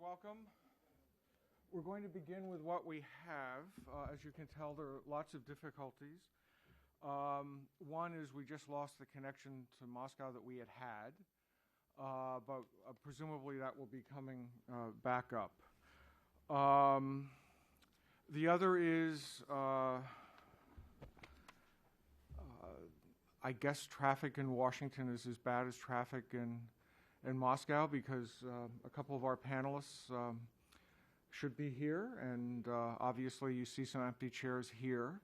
welcome. We're going to begin with what we have. As you can tell, there are lots of difficulties. One is we just lost the connection to Moscow that we had, but presumably that will be coming back up. The other is, I guess traffic in Washington is as bad as traffic in Moscow, because a couple of our panelists should be here, and obviously you see some empty chairs here.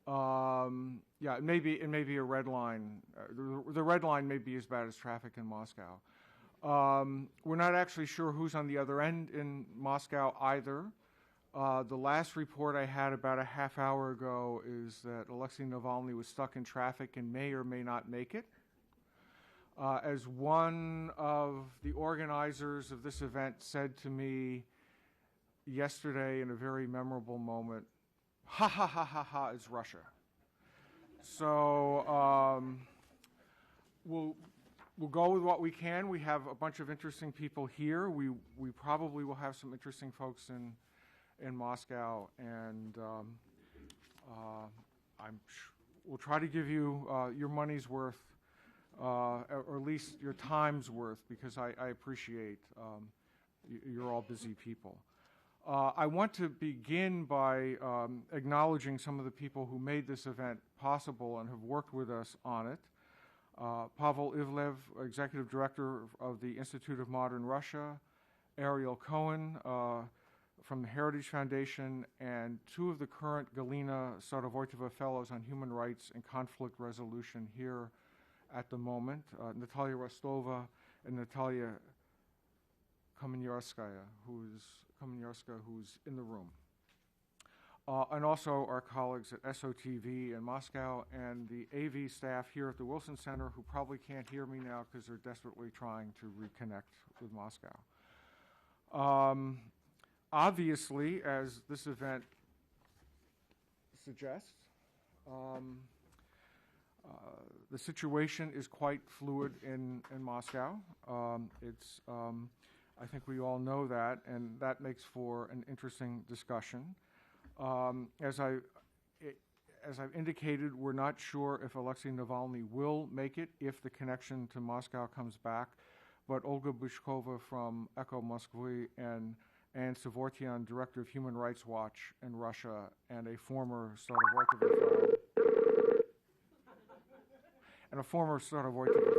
Yeah, it may be a red line. The red line may be as bad as traffic in Moscow. We're not actually sure who's on the other end in Moscow either. The last report I had about a half hour ago is that Alexei Navalny was stuck in traffic and may or may not make it. As one of the organizers of this event said to me yesterday in a very memorable moment, ha ha ha ha ha, it's Russia. So we'll go with what we can. We have a bunch of interesting people here. We probably will have some interesting folks in Moscow, and we'll try to give you your money's worth, or at least your time's worth, because I appreciate you're all busy people. I want to begin by acknowledging some of the people who made this event possible and have worked with us on it. Pavel Ivlev, Executive Director of the Institute of Modern Russia, Ariel Cohen from the Heritage Foundation, and two of the current Galina Starovoytova Fellows on Human Rights and Conflict Resolution here at the moment, Natalia Rostova and Natalia Kamenyarskaya, who's in the room. And also our colleagues at SOTV in Moscow and the AV staff here at the Wilson Center, who probably can't hear me now because they're desperately trying to reconnect with Moscow. Obviously, as this event suggests, the situation is quite fluid in Moscow. I think we all know that, and that makes for an interesting discussion. As I've indicated, we're not sure if Alexei Navalny will make it if the connection to Moscow comes back, but Olga Bushkova from Echo Moskvy and Anne Savortian, Director of Human Rights Watch in Russia and a former Starovoytova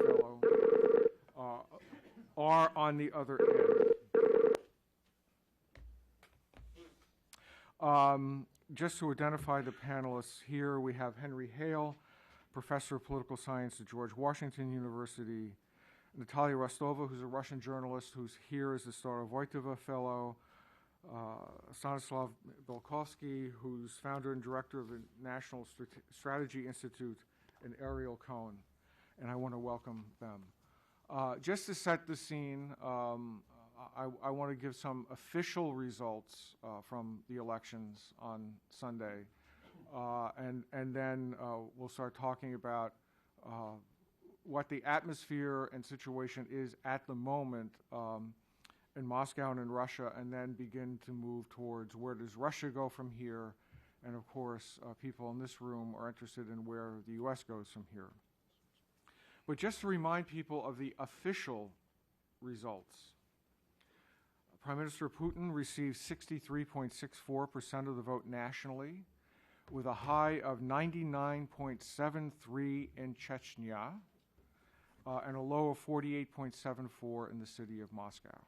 fellow, are on the other end. Just to identify the panelists here, we have Henry Hale, Professor of Political Science at George Washington University, Natalia Rostova, who's a Russian journalist who's here as the Starovoytova Fellow, Stanislav Belkovsky, who's founder and director of the National Strategy Institute, and Ariel Cohen, and I want to welcome them. Just to set the scene, I want to give some official results from the elections on Sunday, and then we'll start talking about what the atmosphere and situation is at the moment in Moscow and in Russia, and then begin to move towards where does Russia go from here, and of course people in this room are interested in where the U.S. goes from here. But just to remind people of the official results, Prime Minister Putin received 63.64% of the vote nationally, with a high of 99.73 in Chechnya, and a low of 48.74 in the city of Moscow.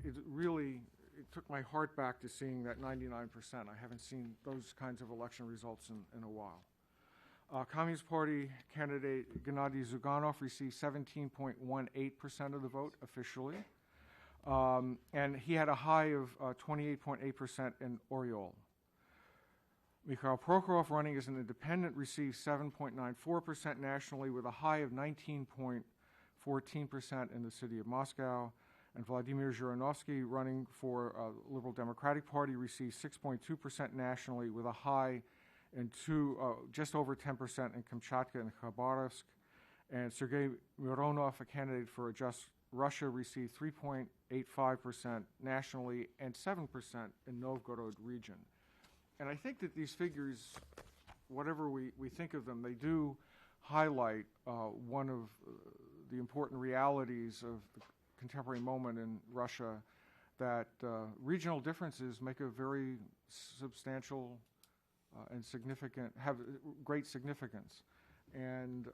It took my heart back to seeing that 99%. I haven't seen those kinds of election results in a while. Communist Party candidate Gennady Zyuganov received 17.18% of the vote officially, and he had a high of 28.8% in Oryol. Mikhail Prokhorov, running as an independent, received 7.94% nationally, with a high of 19.14% in the city of Moscow. And Vladimir Zhirinovsky, running for Liberal Democratic Party, received 6.2% nationally, with a high in just over 10% in Kamchatka and Khabarovsk. And Sergei Mironov, a candidate for a Just Russia received 3.85% nationally and 7% in Novgorod region. And I think that these figures, whatever we think of them, they do highlight one of the important realities of the contemporary moment in Russia, that regional differences make a very substantial and significant, have great significance. And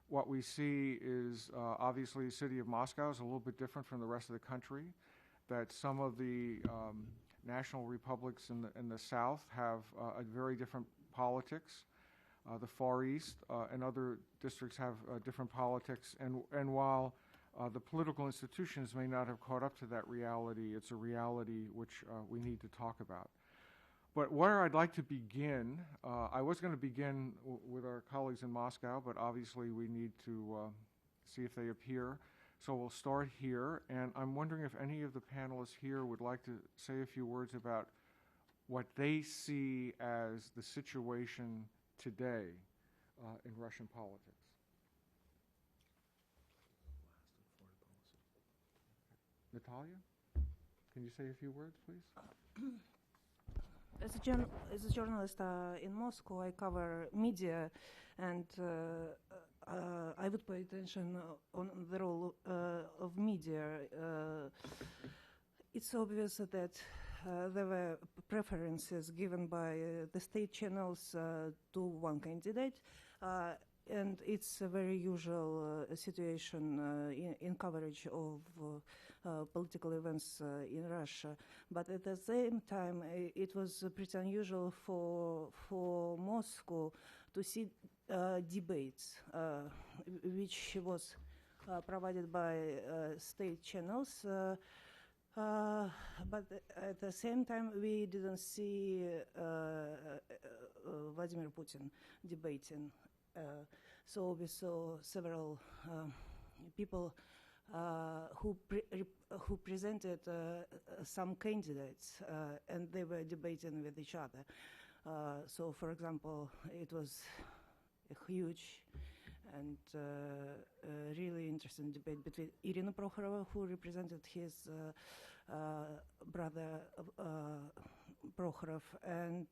what we see is obviously the city of Moscow is a little bit different from the rest of the country, that some of the national republics in the south have a very different politics. The Far East and other districts have different politics, and while the political institutions may not have caught up to that reality, it's a reality which we need to talk about. But where I'd like to begin, I was going to begin with our colleagues in Moscow, but obviously we need to see if they appear. So we'll start here, and I'm wondering if any of the panelists here would like to say a few words about what they see as the situation today in Russian politics. Natalia, can you say a few words, please? As a journalist in Moscow, I cover media, and I would pay attention on the role of media. It's obvious that there were preferences given by the state channels to one candidate, and it's a very usual situation in coverage of political events in Russia. But at the same time, it was pretty unusual for Moscow to see debates, which was provided by state channels. But at the same time, we didn't see Vladimir Putin debating. So we saw several people who presented some candidates, and they were debating with each other. So, for example, it was a huge and really interesting debate between Irina Prokhorova, who represented his brother Prokhorov, and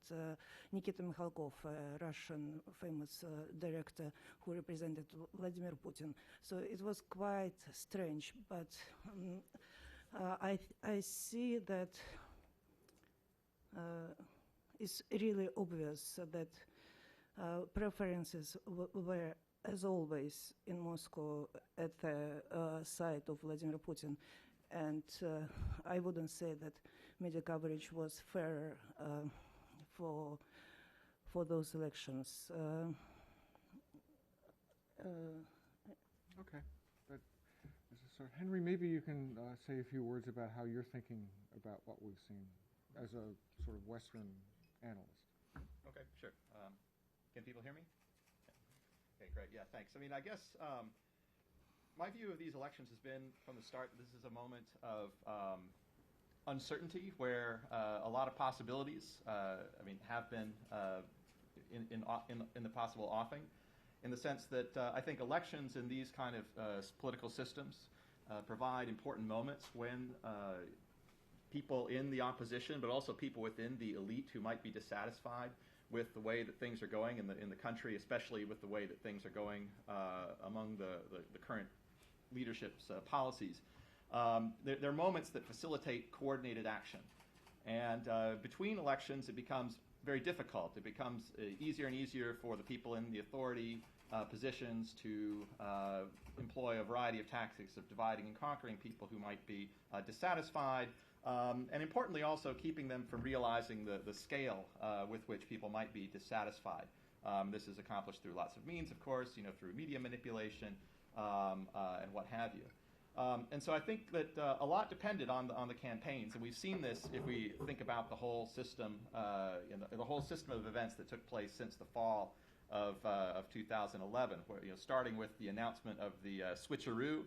Nikita Mikhalkov, a Russian famous director who represented Vladimir Putin. So it was quite strange, but I see that it's really obvious that preferences were, as always, in Moscow at the side of Vladimir Putin. And I wouldn't say that media coverage was fair for those elections. Okay. So Henry, maybe you can say a few words about how you're thinking about what we've seen as a sort of Western analyst. Okay, sure. Can people hear me? Okay, great. Yeah, thanks. I mean, I guess my view of these elections has been from the start, this is a moment of uncertainty where a lot of possibilities, have been in the possible offing, in the sense that I think elections in these kind of political systems provide important moments when people in the opposition, but also people within the elite who might be dissatisfied with the way that things are going in the country, especially with the way that things are going among the current leadership's policies. There are moments that facilitate coordinated action. And between elections, it becomes very difficult. It becomes easier and easier for the people in the authority positions to employ a variety of tactics of dividing and conquering people who might be dissatisfied, and importantly also keeping them from realizing the scale with which people might be dissatisfied. This is accomplished through lots of means, of course, through media manipulation and what have you. And so I think that a lot depended on the campaigns, and we've seen this if we think about the whole system, the whole system of events that took place since the fall of 2011, where, starting with the announcement of the switcheroo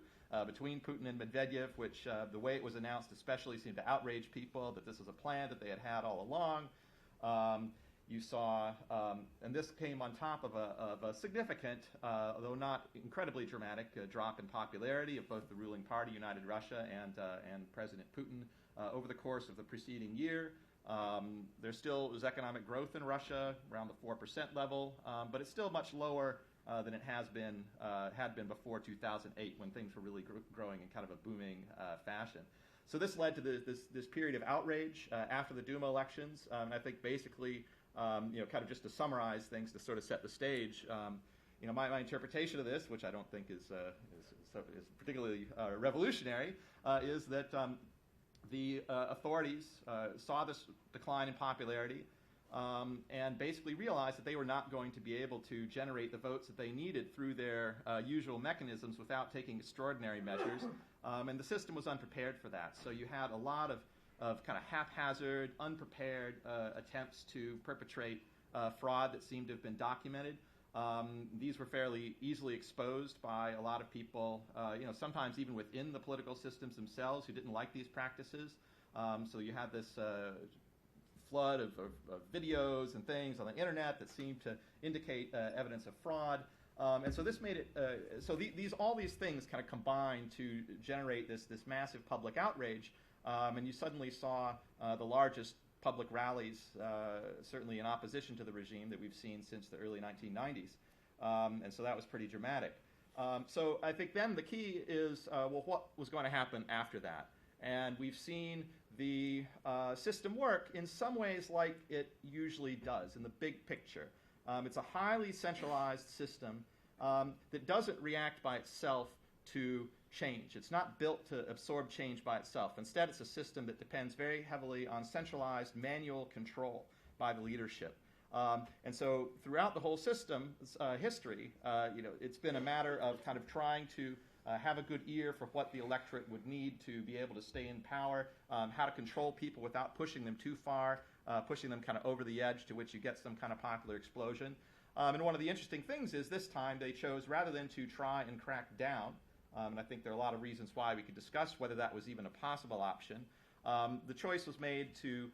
between Putin and Medvedev, which the way it was announced especially seemed to outrage people, that this was a plan that they had all along. you saw, and this came on top of a significant, though not incredibly dramatic, drop in popularity of both the ruling party, United Russia, and President Putin over the course of the preceding year. There still is economic growth in Russia around the 4% level, but it's still much lower than it had been before 2008, when things were really growing in kind of a booming fashion. So this led to this period of outrage after the Duma elections. I think basically, kind of just to summarize things, to sort of set the stage, my interpretation of this, which I don't think is particularly revolutionary, is that the authorities saw this decline in popularity and basically realized that they were not going to be able to generate the votes that they needed through their usual mechanisms without taking extraordinary measures, and the system was unprepared for that. So you had a lot of kind of haphazard, unprepared attempts to perpetrate fraud that seemed to have been documented. These were fairly easily exposed by a lot of people, sometimes even within the political systems themselves, who didn't like these practices. So you had this flood of videos and things on the internet that seemed to indicate evidence of fraud. And so this made it, all these things kind of combined to generate this massive public outrage. And you suddenly saw the largest public rallies, certainly in opposition to the regime, that we've seen since the early 1990s. And so that was pretty dramatic. So I think then the key is, what was going to happen after that? And we've seen the system work in some ways like it usually does in the big picture. It's a highly centralized system that doesn't react by itself to change. It's not built to absorb change by itself. Instead, it's a system that depends very heavily on centralized manual control by the leadership. And so throughout the whole system's history, it's been a matter of kind of trying to have a good ear for what the electorate would need to be able to stay in power, how to control people without pushing them too far, pushing them kind of over the edge to which you get some kind of popular explosion. And one of the interesting things is this time they chose, rather than to try and crack down, and I think there are a lot of reasons why we could discuss whether that was even a possible option, the choice was made to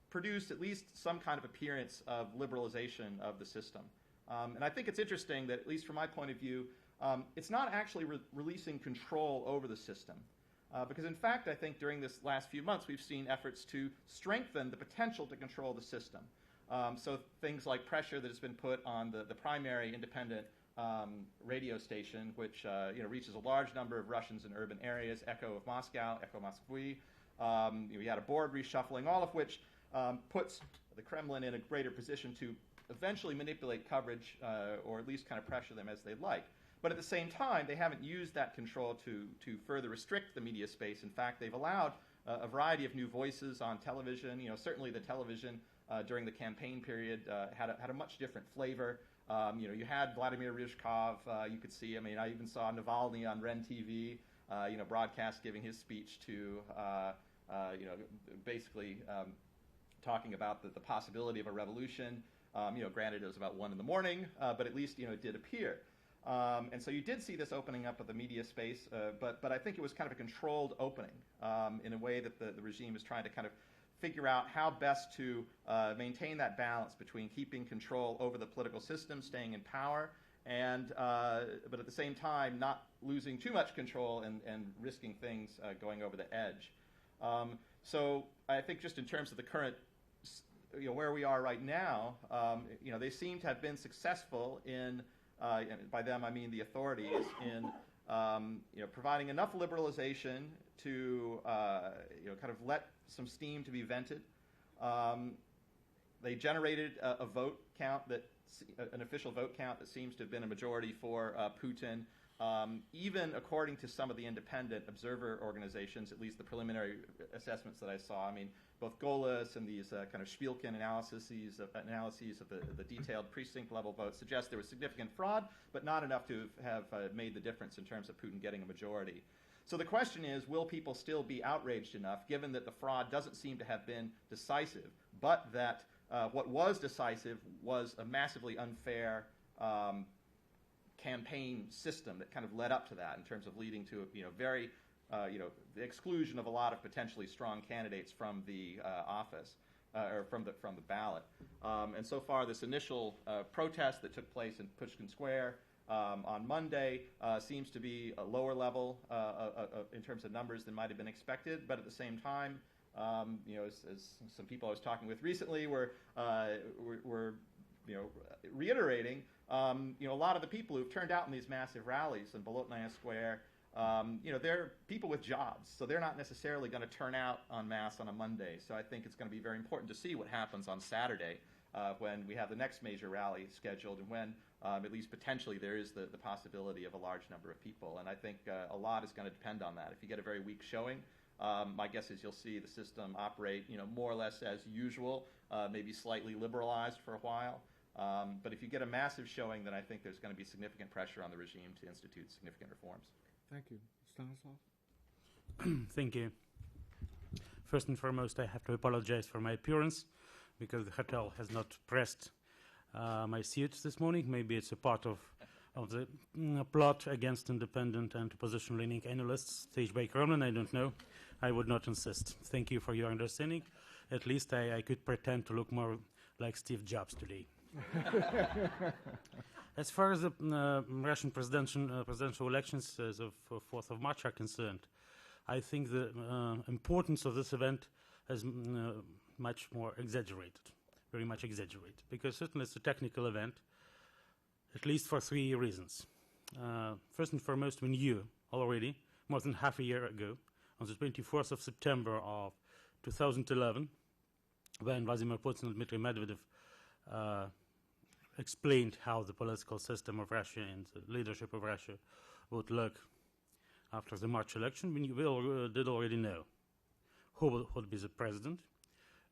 produce at least some kind of appearance of liberalization of the system. And I think it's interesting that, at least from my point of view, it's not actually releasing control over the system. Because in fact, I think during this last few months, we've seen efforts to strengthen the potential to control the system. So things like pressure that has been put on the primary independent radio station, which reaches a large number of Russians in urban areas, Echo of Moscow, Echo Moskvy. We had a board reshuffling, all of which puts the Kremlin in a greater position to eventually manipulate coverage, or at least kind of pressure them as they'd like. But at the same time, they haven't used that control to further restrict the media space. In fact, they've allowed a variety of new voices on television. Certainly the television during the campaign period had a much different flavor. You had Vladimir Ryzhkov, you could see. I even saw Navalny on REN TV, broadcast giving his speech to, basically talking about the possibility of a revolution. Granted, it was about 1 a.m, but at least, it did appear. And so you did see this opening up of the media space, but I think it was kind of a controlled opening in a way that the regime is trying to kind of figure out how best to maintain that balance between keeping control over the political system, staying in power, but at the same time not losing too much control and risking things going over the edge. So I think just in terms of the current, where we are right now, they seem to have been successful in, and by them I mean the authorities, in providing enough liberalization to kind of let some steam to be vented. They generated an official vote count that seems to have been a majority for Putin. Even according to some of the independent observer organizations, at least the preliminary assessments that I saw, both Golis and these kind of Shpilkin analyses of the detailed precinct-level votes suggest there was significant fraud, but not enough to have made the difference in terms of Putin getting a majority. So the question is, will people still be outraged enough, given that the fraud doesn't seem to have been decisive, but that what was decisive was a massively unfair campaign system that kind of led up to that, in terms of leading to the exclusion of a lot of potentially strong candidates from the office. or from the ballot. And so far, this initial protest that took place in Pushkin Square on Monday seems to be a lower level in terms of numbers than might have been expected. But at the same time, as some people I was talking with recently were reiterating, a lot of the people who've turned out in these massive rallies in Bolotnaya Square, they're people with jobs, so they're not necessarily going to turn out en masse on a Monday. So I think it's going to be very important to see what happens on Saturday when we have the next major rally scheduled, and when, at least potentially, there is the possibility of a large number of people. And I think a lot is going to depend on that. If you get a very weak showing, my guess is you'll see the system operate, more or less as usual, maybe slightly liberalized for a while. But if you get a massive showing, then I think there's going to be significant pressure on the regime to institute significant reforms. Thank you. Stanislav? Thank you. First and foremost, I have to apologize for my appearance because the hotel has not pressed my suit this morning. Maybe it's a part of the plot against independent and opposition-leaning analysts staged by Kremlin. I don't know. I would not insist. Thank you for your understanding. At least I could pretend to look more like Steve Jobs today. As far as the Russian presidential elections as of 4th of March are concerned, I think the importance of this event is much more exaggerated, very much exaggerated, because certainly it's a technical event, at least for 3 reasons. First and foremost, we knew already, more than half a year ago, on the 24th of September of 2011, when Vladimir Putin and Dmitry Medvedev explained how the political system of Russia and the leadership of Russia would look after the March election. We did already know who would be the president.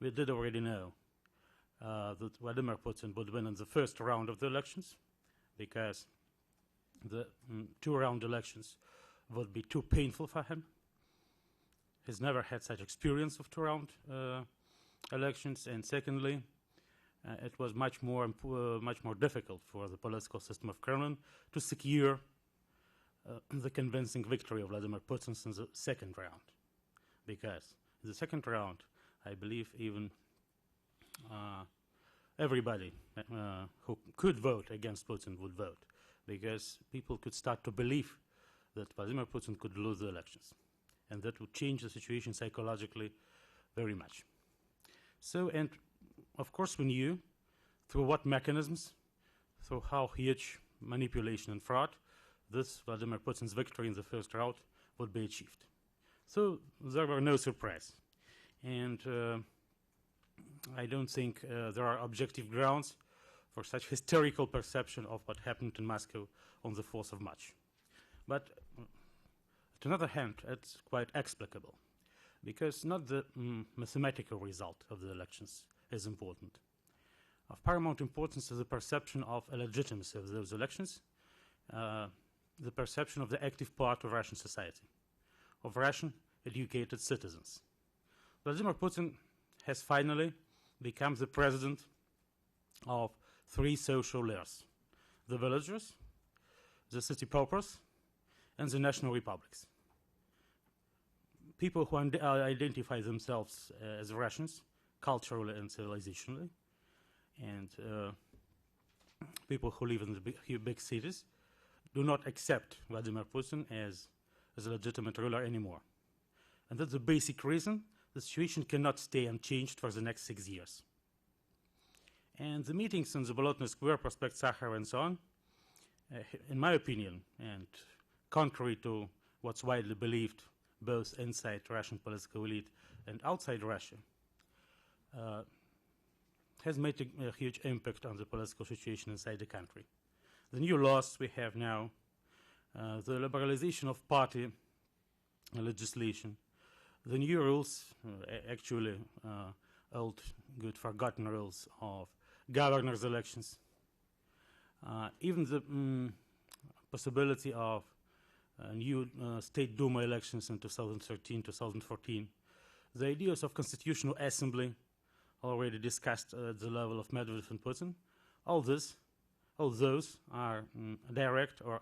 We did already know that Vladimir Putin would win in the first round of the elections, because the 2-round elections would be too painful for him. He's never had such experience of 2-round elections, and secondly, it was much more difficult for the political system of Kremlin to secure the convincing victory of Vladimir Putin in the second round, because in the second round, I believe even everybody who could vote against Putin would vote, because people could start to believe that Vladimir Putin could lose the elections, and that would change the situation psychologically very much. So, and of course we knew through what mechanisms, through how huge manipulation and fraud, this Vladimir Putin's victory in the first round would be achieved. So there were no surprise. And I don't think there are objective grounds for such hysterical perception of what happened in Moscow on the 4th of March. But on the other hand, it's quite explicable, because not the mathematical result of the elections is important. Of paramount importance is the perception of illegitimacy of those elections, the perception of the active part of Russian society, of Russian educated citizens. Vladimir Putin has finally become the president of 3 social layers: the villagers, the city paupers, and the national republics. People who identify themselves as Russians, culturally and civilizationally, and people who live in the big cities, do not accept Vladimir Putin as a legitimate ruler anymore. And that's the basic reason the situation cannot stay unchanged for the next 6 years. And the meetings in the Bolotnaya Square, Prospect Sakharov, and so on, in my opinion, and contrary to what's widely believed both inside Russian political elite and outside Russia, has made a huge impact on the political situation inside the country. The new laws we have now, the liberalization of party legislation, the new rules, actually old, good, forgotten rules of governors' elections, even the possibility of new State Duma elections in 2013, 2014, the ideas of constitutional assembly already discussed at the level of Medvedev and Putin, all those are direct or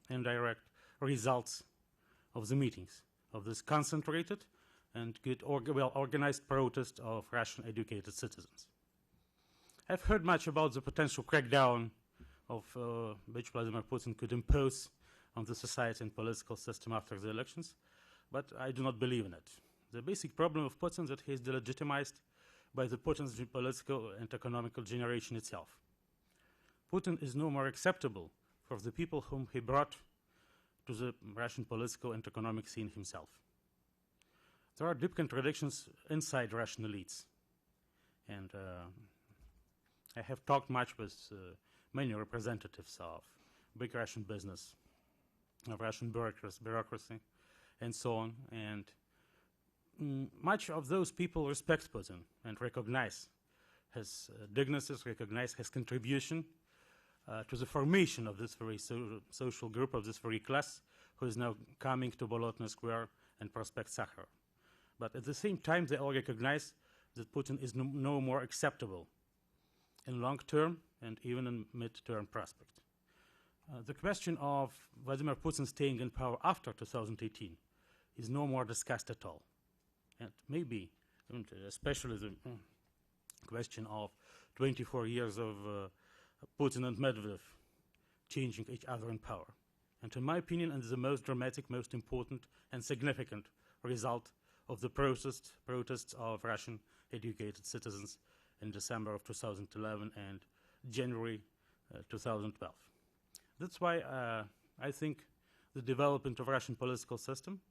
indirect results of the meetings, of this concentrated and good, well-organized protest of Russian-educated citizens. I've heard much about the potential crackdown of which Vladimir Putin could impose on the society and political system after the elections, but I do not believe in it. The basic problem of Putin is that he is delegitimized by the Putin's political and economical generation itself. Putin is no more acceptable for the people whom he brought to the Russian political and economic scene himself. There are deep contradictions inside Russian elites, and I have talked much with many representatives of big Russian business, of Russian bureaucracy, and so on, and much of those people respect Putin and recognize his dignities, recognize his contribution to the formation of this very social group, of this very class, who is now coming to Bolotny Square and Prospect Sakharov. But at the same time, they all recognize that Putin is no more acceptable in long-term and even in mid-term prospect. The question of Vladimir Putin staying in power after 2018 is no more discussed at all. And maybe, especially the question of 24 years of Putin and Medvedev changing each other in power. And in my opinion, it is the most dramatic, most important and significant result of the protests of Russian educated citizens in December of 2011 and January 2012. That's why I think the development of Russian political system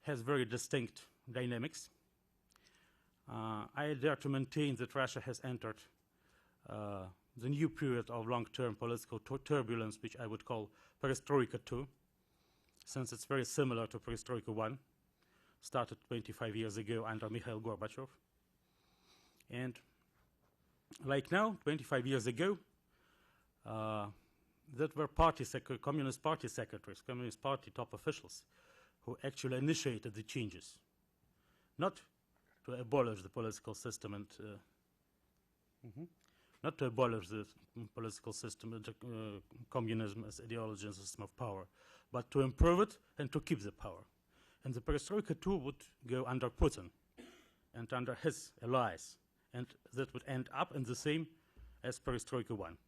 has very distinct dynamics. I dare to maintain that Russia has entered the new period of long-term political turbulence, which I would call Perestroika 2, since it's very similar to Perestroika 1, started 25 years ago under Mikhail Gorbachev. And like now, 25 years ago, that were Communist Party secretaries, Communist Party top officials, who actually initiated the changes, not to abolish the political system and not to abolish the political system and communism as ideology and system of power, but to improve it and to keep the power. And the Perestroika 2 would go under Putin and under his allies, and that would end up in the same as Perestroika 1,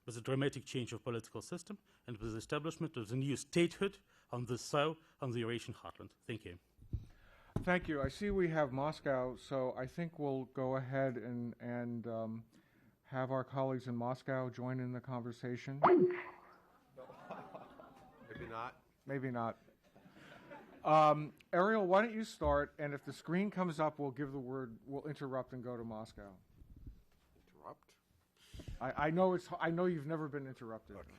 with a dramatic change of political system and with the establishment of the new statehood on the south, on the Eurasian heartland. Thank you. Thank you. I see we have Moscow, so I think we'll go ahead and have our colleagues in Moscow join in the conversation. Maybe not. Maybe not. Ariel, why don't you start, and if the screen comes up, we'll give the word, we'll interrupt and go to Moscow. Interrupt? I know you've never been interrupted. Okay.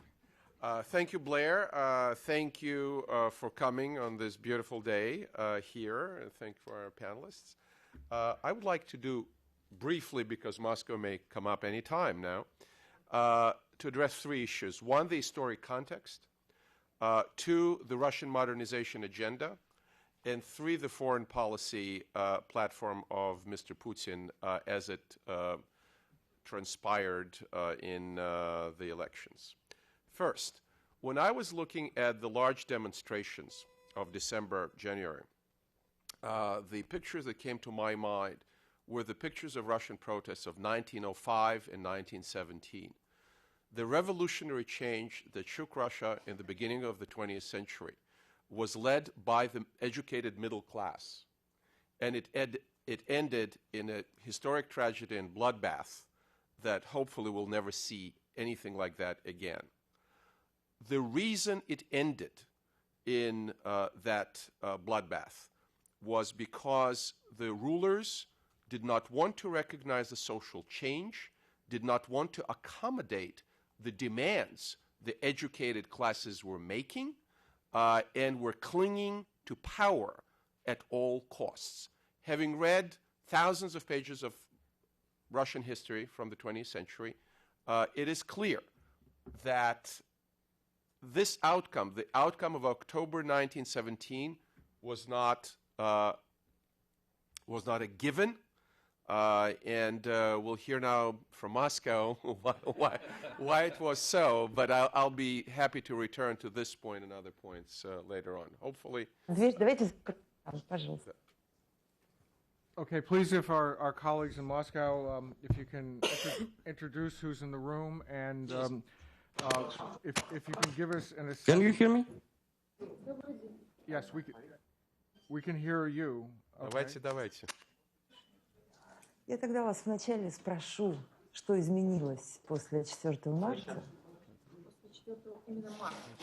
Thank you, Blair. Thank you for coming on this beautiful day here, and thank you for our panelists. I would like to do briefly, because Moscow may come up any time now, to address three issues. One, the historic context. Two, the Russian modernization agenda. And three, the foreign policy platform of Mr. Putin as it transpired in the elections. First, when I was looking at the large demonstrations of December, January, the pictures that came to my mind were the pictures of Russian protests of 1905 and 1917. The revolutionary change that shook Russia in the beginning of the 20th century was led by the educated middle class, and it ended in a historic tragedy and bloodbath that hopefully we'll never see anything like that again. The reason it ended in that bloodbath was because the rulers did not want to recognize the social change, did not want to accommodate the demands the educated classes were making, and were clinging to power at all costs. Having read thousands of pages of Russian history from the 20th century, it is clear that this outcome, the outcome of October 1917, was not a given. And we'll hear now from Moscow why it was so, but I'll be happy to return to this point and other points later on. Hopefully. Okay, please, if our colleagues in Moscow, if you can introduce who's in the room, and if you can give us an assessment. Can you hear me? Yes, we can hear you. Okay. Давайте. Я тогда вас вначале спрошу, что изменилось после 4 марта?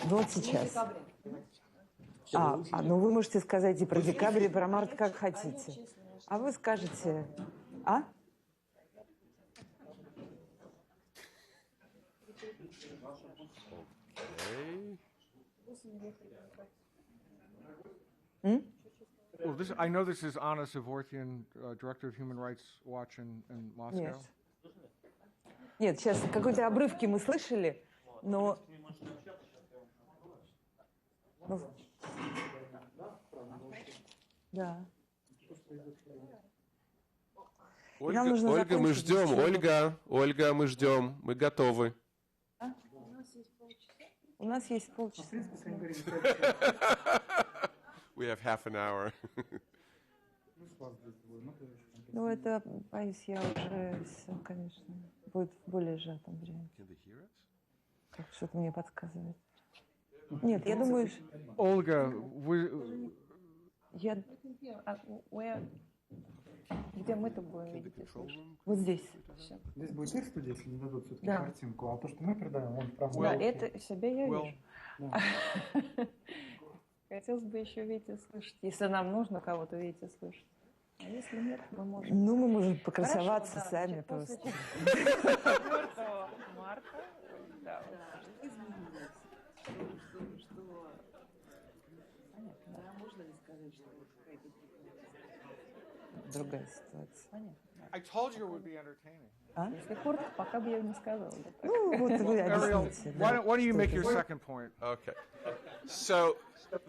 Вот сейчас. Ну вы можете сказать и про декабрь, и про март, как хотите. А вы скажете... Well, I know this is Anna Savortian, Director of Human Rights Watch in Moscow. Нет, сейчас какой-то обрывки мы слышали, но... Да. Ольга, Нам нужно Ольга, мы закончить ждем. беседу. Ольга, мы ждем. Мы готовы. У нас есть полчаса. We have half an hour. Ну, это, боюсь, я уже все, конечно, будет в более сжатом времени. Как что-то мне подсказывает. Нет, я думаю... Olga, Где мы-то будем видеть и слышать? Вот здесь. Здесь будет их студия, если не дадут все-таки Да. картинку, а то, что мы передаем, он правда. Да, это себя я Will. вижу. Хотелось бы еще видеть и слышать. Если нам нужно кого-то видеть и слышать. А если нет, мы можем... Ну, мы можем покрасоваться сами просто. 4 марта, да. Можно ли сказать, что какая-то другая ситуация? Понятно. I told you it would be entertaining. Если коротко, пока бы я не сказала. Ну, вот вы Ariel, объясните. why don't you make your second point? Okay. So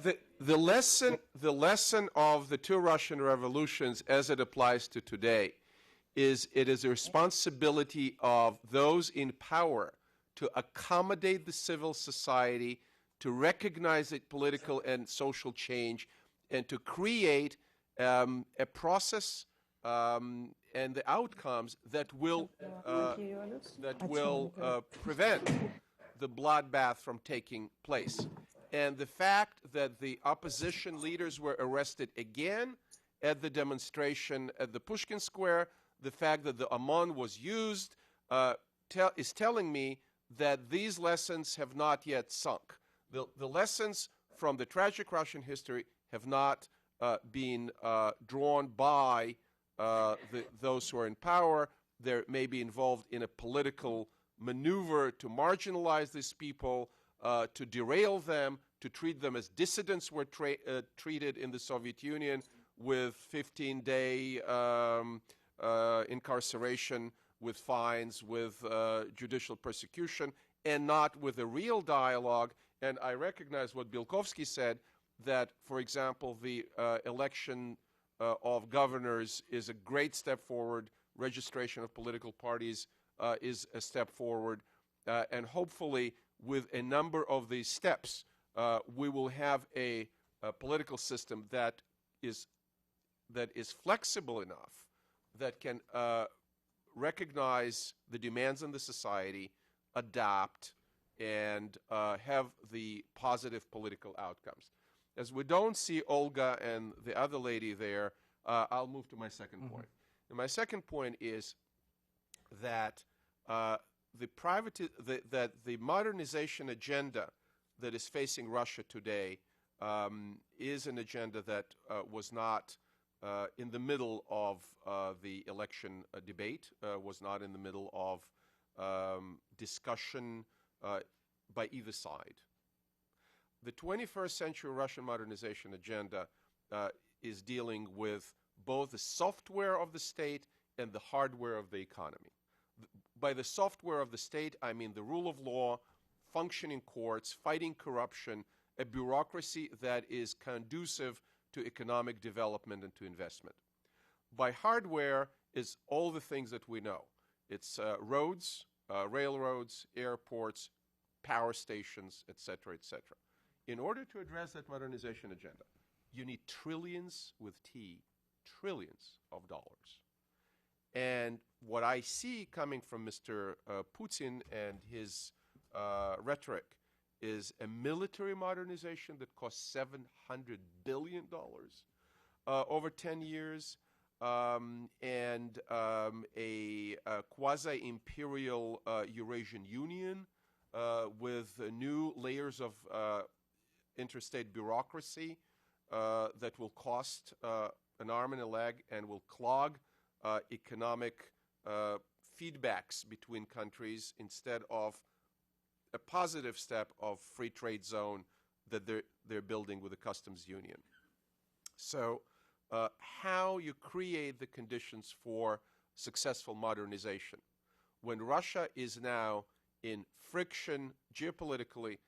the lesson of the 2 Russian revolutions as it applies to today is it is a responsibility of those in power to accommodate the civil society, to recognize its political and social change, and to create a process and the outcomes that will prevent the bloodbath from taking place. And the fact that the opposition leaders were arrested again at the demonstration at the Pushkin Square, the fact that the OMON was used, is telling me that these lessons have not yet sunk. The lessons from the tragic Russian history have not been drawn by those who are in power. They may be involved in a political maneuver to marginalize these people, to derail them, to treat them as dissidents were treated in the Soviet Union with 15-day incarceration, with fines, with judicial persecution, and not with a real dialogue. And I recognize what Bilkovsky said, that, for example, the election of governors is a great step forward. Registration of political parties is a step forward. And hopefully, with a number of these steps, we will have a political system that is flexible enough, that can recognize the demands in the society, adapt, and have the positive political outcomes. As we don't see Olga and the other lady there, I'll move to my second point. And my second point is that the modernization agenda that is facing Russia today is an agenda that was not in the middle of the election debate, was not in the middle of discussion by either side. The 21st century Russian modernization agenda is dealing with both the software of the state and the hardware of the economy. By the software of the state, I mean the rule of law, functioning courts, fighting corruption, a bureaucracy that is conducive to economic development and to investment. By hardware is all the things that we know. It's roads, railroads, airports, power stations, etc., etc. In order to address that modernization agenda, you need trillions with T, trillions of dollars. And what I see coming from Mr. Putin and his rhetoric is a military modernization that costs $700 billion over 10 years, and a quasi-imperial Eurasian Union with new layers of interstate bureaucracy that will cost an arm and a leg and will clog economic feedbacks between countries instead of a positive step of free trade zone that they're building with the customs union. So how you create the conditions for successful modernization. When Russia is now in friction geopolitically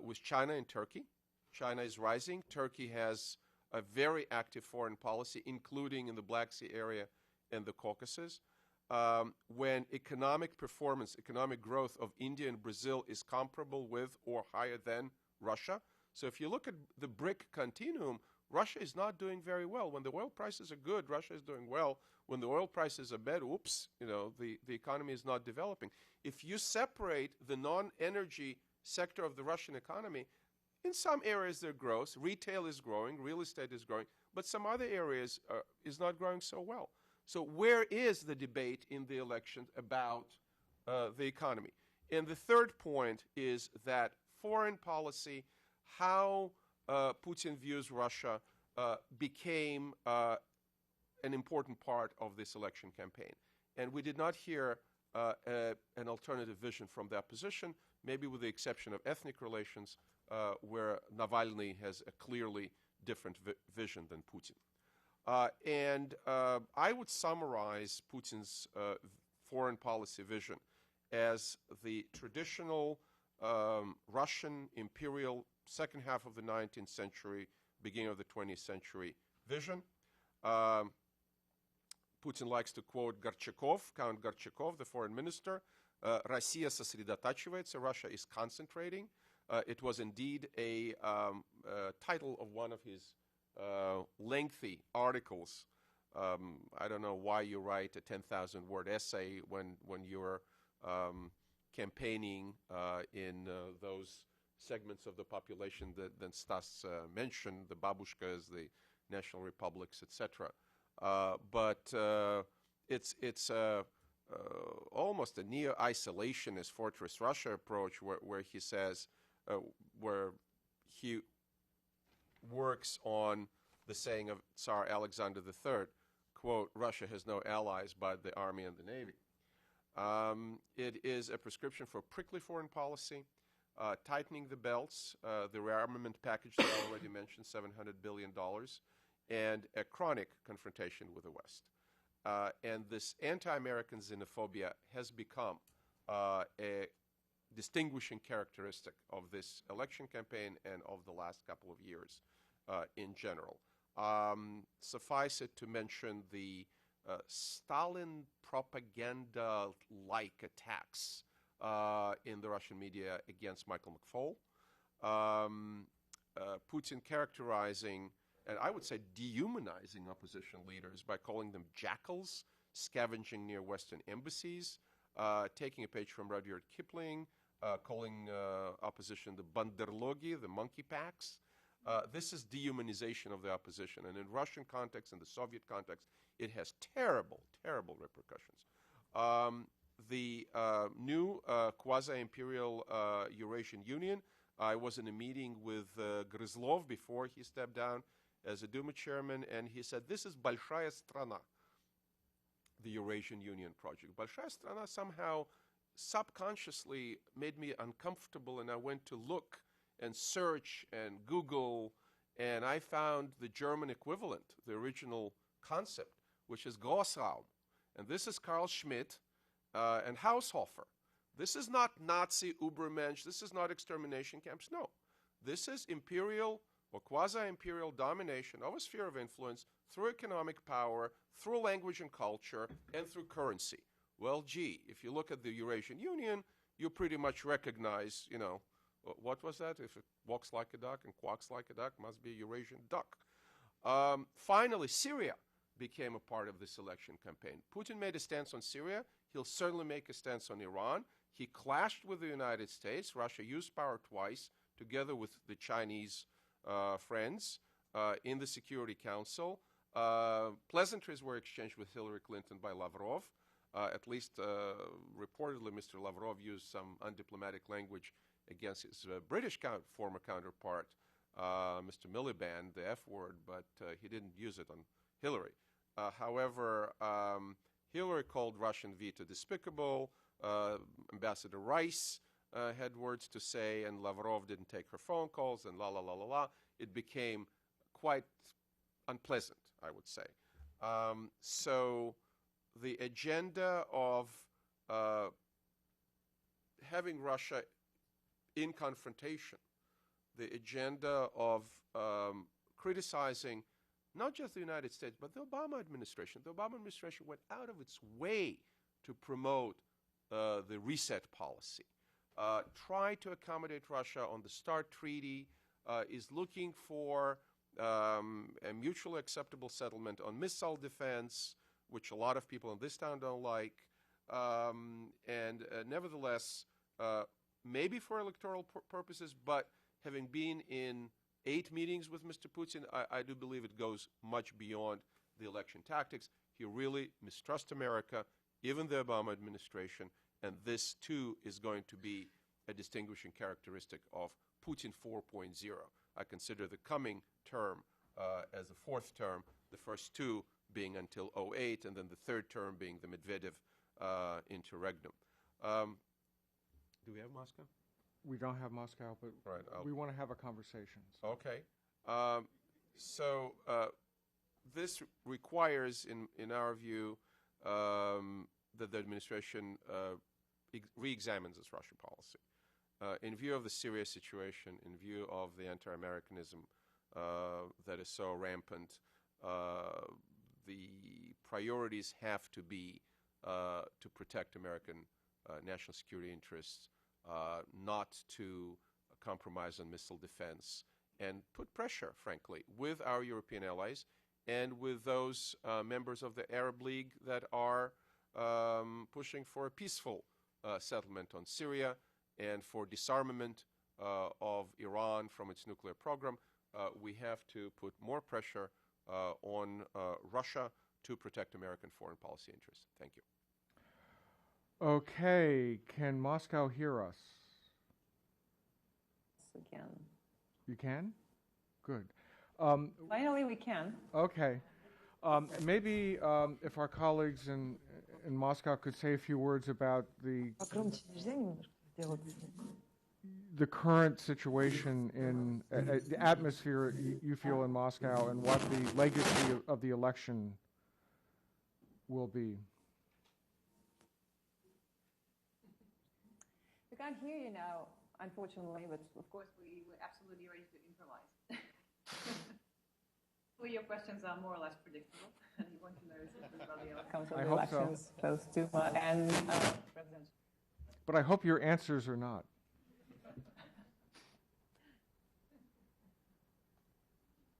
with China and Turkey, China is rising. Turkey has a very active foreign policy, including in the Black Sea area and the Caucasus. When economic performance, economic growth of India and Brazil is comparable with or higher than Russia. So if you look at the BRIC continuum, Russia is not doing very well. When the oil prices are good, Russia is doing well. When the oil prices are bad, oops, the economy is not developing. If you separate the non-energy sector of the Russian economy, in some areas there growth, retail is growing, real estate is growing, but some other areas is not growing so well. So where is the debate in the elections about the economy? And the third point is that foreign policy, how Putin views Russia, became an important part of this election campaign. And we did not hear an alternative vision from the opposition, maybe with the exception of ethnic relations, where Navalny has a clearly different vision than Putin. And I would summarize Putin's foreign policy vision as the traditional Russian imperial second half of the 19th century, beginning of the 20th century vision. Putin likes to quote Gorchakov, Count Gorchakov, the foreign minister. Россия сосредотачивается, Russia is concentrating. It was indeed a title of one of his lengthy articles. I don't know why you write a 10,000-word essay when you're campaigning in those segments of the population that Stas mentioned, the babushkas, the national republics, etc. But it's almost a neo-isolationist Fortress Russia approach where he says, where he works on the saying of Tsar Alexander III, quote, Russia has no allies but the army and the navy. It is a prescription for prickly foreign policy, tightening the belts, the rearmament package that I already mentioned, $700 billion, and a chronic confrontation with the West. And this anti-American xenophobia has become a distinguishing characteristic of this election campaign and of the last couple of years in general. Suffice it to mention the Stalin propaganda-like attacks in the Russian media against Michael McFaul. Putin characterizing, and I would say dehumanizing opposition leaders by calling them jackals, scavenging near Western embassies, taking a page from Rudyard Kipling, calling opposition the banderlogi, the monkey packs. This is dehumanization of the opposition. And in Russian context, in the Soviet context, it has terrible, terrible repercussions. The new quasi-imperial Eurasian Union, I was in a meeting with Gryzlov before he stepped down as a Duma chairman, and he said, this is Большая страна, the Eurasian Union project. Большая страна somehow subconsciously made me uncomfortable, and I went to look and search and Google, and I found the German equivalent, the original concept, which is Großraum. And this is Carl Schmitt and Haushofer. This is not Nazi Übermensch. This is not extermination camps. No. This is imperial or quasi-imperial domination of a sphere of influence through economic power, through language and culture, and through currency. Well, gee, if you look at the Eurasian Union, you pretty much recognize, what was that? If it walks like a duck and quacks like a duck, must be a Eurasian duck. Finally, Syria became a part of this election campaign. Putin made a stance on Syria. He'll certainly make a stance on Iran. He clashed with the United States. Russia used power twice, together with the Chinese friends in the Security Council. Pleasantries were exchanged with Hillary Clinton by Lavrov. At least reportedly, Mr. Lavrov used some undiplomatic language against his British former counterpart, Mr. Miliband, the F word, but he didn't use it on Hillary. However, Hillary called Russian veto despicable. Ambassador Rice had words to say, and Lavrov didn't take her phone calls, and la la la la la. It became quite unpleasant, I would say. So the agenda of having Russia in confrontation, the agenda of criticizing not just the United States, but the Obama administration. The Obama administration went out of its way to promote the reset policy, try to accommodate Russia on the START treaty, is looking for a mutually acceptable settlement on missile defense, which a lot of people in this town don't like, and nevertheless, maybe for electoral purposes, but having been in 8 meetings with Mr. Putin, I do believe it goes much beyond the election tactics. He really mistrusts America, even the Obama administration, and this, too, is going to be a distinguishing characteristic of Putin 4.0. I consider the coming term as a 4th term, the first 2 being until 2008, and then the 3rd term being the Medvedev interregnum. Do we have Moscow? We don't have Moscow, but Right, we want to have a conversation. So. Okay. So this requires, in our view, that the administration re-examines its Russian policy. In view of the Syria situation, in view of the anti-Americanism that is so rampant, the priorities have to be to protect American national security interests, not to compromise on missile defense, and put pressure, frankly, with our European allies and with those members of the Arab League that are pushing for a peaceful settlement on Syria and for disarmament of Iran from its nuclear program. We have to put more pressure on Russia to protect American foreign policy interests. Thank you. Okay, can Moscow hear us? Again. You can? Good. Finally, we can. Okay. Maybe if our colleagues in Moscow could say a few words about Погромче нельзя немножко сделать? the current situation in the atmosphere you feel in Moscow and what the legacy of the election will be. We can't hear you now, unfortunately, but of course we're absolutely ready to improvise. Well, your questions are more or less predictable, and you want to know something about the outcomes of I the hope so. elections, both Duma and presidential. But I hope your answers are not.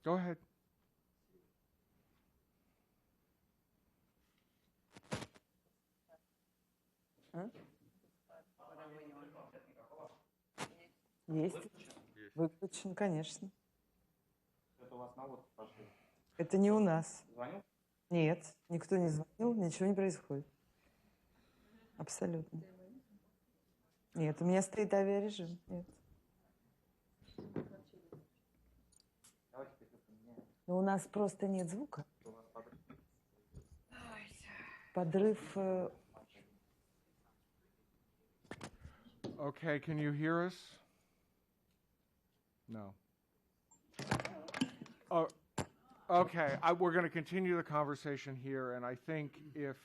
Go ahead. Есть. Выключен, конечно. Это у вас на вот пошли. Это не у нас. Звонил? Нет, никто не звонил, ничего не происходит. Абсолютно. Нет, у меня стоит авиарежим. Нет. Давайте теперь поменяем. Но у нас просто нет звука. У вас подрыв. Подрыв. Okay, can you hear us? No. Oh, okay. We're going to continue the conversation here, and I think if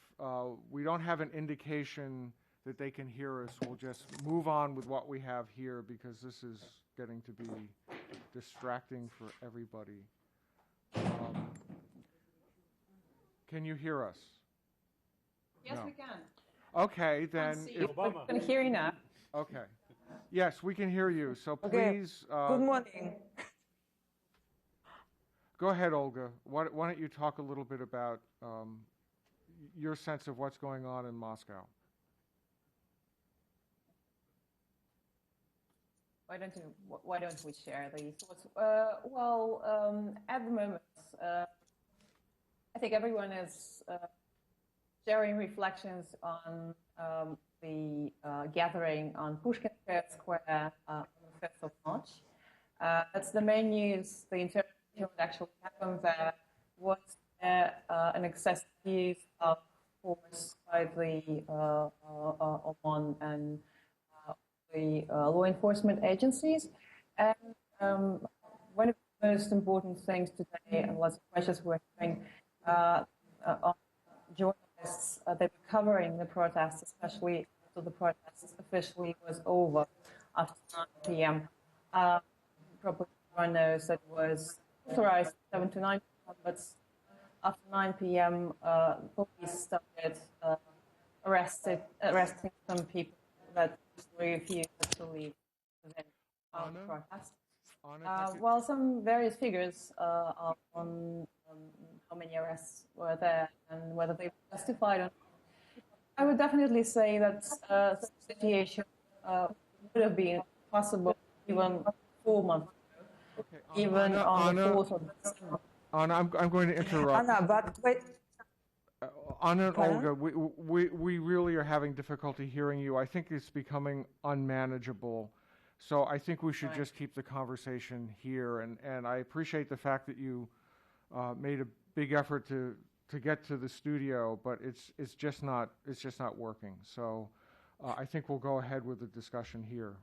we don't have an indication that they can hear us, we'll just move on with what we have here because this is getting to be distracting for everybody. Can you hear us? Yes, No. we can. Okay, then. See If, you. We can hear you now. okay. Yes, we can hear you. So Okay. please. Good morning. Go ahead, Olga. Why don't you talk a little bit about your sense of what's going on in Moscow? Why don't we share these thoughts? At the moment, I think everyone is sharing reflections on the gathering on Pushkin Square on the 5th of March. That's the main news. The interview that actually happened there was an excessive use of force by the OMON and the law enforcement agencies. And one of the most important things today, and lots of questions we're having on journalists, they were covering the protests, especially after the protests officially was over after 9 p.m. Probably everyone knows that it was authorized 7 to 9 p.m., but after 9 p.m., police started arresting some people that refused to leave the protest. While some various figures on how many arrests were there and whether they were justified or not, I would definitely say that such a situation would have been possible even 4 months ago, even on the 4th of December. Anna, I'm going to interrupt. Anna, but wait. Anna and Pardon? Olga, we really are having difficulty hearing you. I think it's becoming unmanageable. So I think we should just keep the conversation here. And I appreciate the fact that you made a big effort to get to the studio, but it's just not working. So I think we'll go ahead with the discussion here.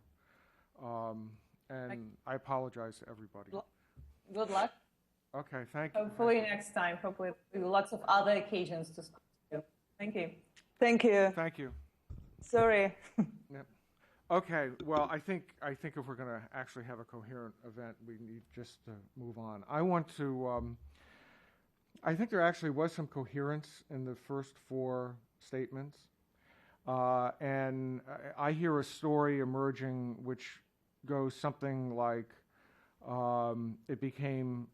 And I apologize to everybody. Good luck. Okay, thank you. Hopefully next time. Hopefully lots of other occasions to speak to. Thank you. Thank you. Thank you. Sorry. Yep. Okay, well, I think if we're going to actually have a coherent event, we need just to move on. I want to, I think there actually was some coherence in the first 4 statements. And I hear a story emerging which goes something like, it became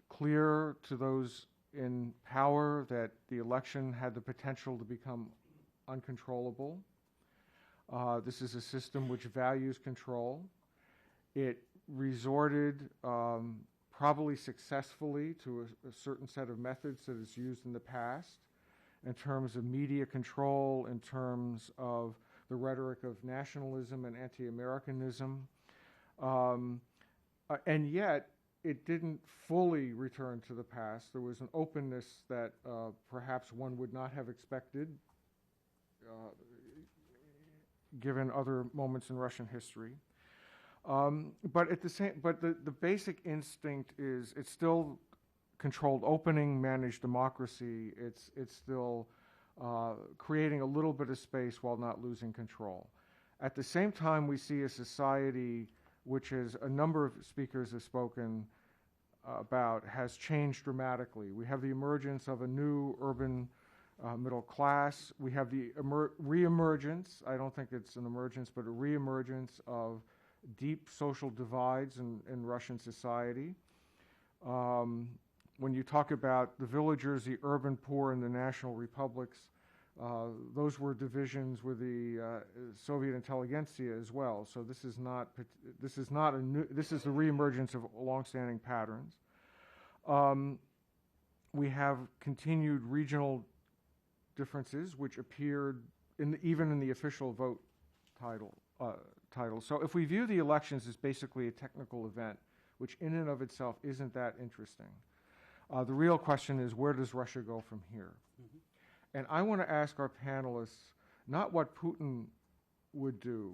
clear to those in power that the election had the potential to become uncontrollable. This is a system which values control. It resorted, probably successfully, to a certain set of methods that it's used in the past in terms of media control, in terms of the rhetoric of nationalism and anti-Americanism. And yet, it didn't fully return to the past. There was an openness that perhaps one would not have expected, given other moments in Russian history. But at the basic instinct is it's still controlled opening, managed democracy. It's still creating a little bit of space while not losing control. At the same time, we see a society which, as a number of speakers have spoken about, has changed dramatically. We have the emergence of a new urban middle class. We have the re-emergence, I don't think it's an emergence, but a re-emergence of deep social divides in Russian society. When you talk about the villagers, the urban poor, and the national republics, those were divisions with the Soviet intelligentsia as well. So this is not a new. This is the reemergence of longstanding patterns. We have continued regional differences, which appeared even in the official vote title. So if we view the elections as basically a technical event, which in and of itself isn't that interesting, the real question is, where does Russia go from here? Mm-hmm. And I want to ask our panelists not what Putin would do,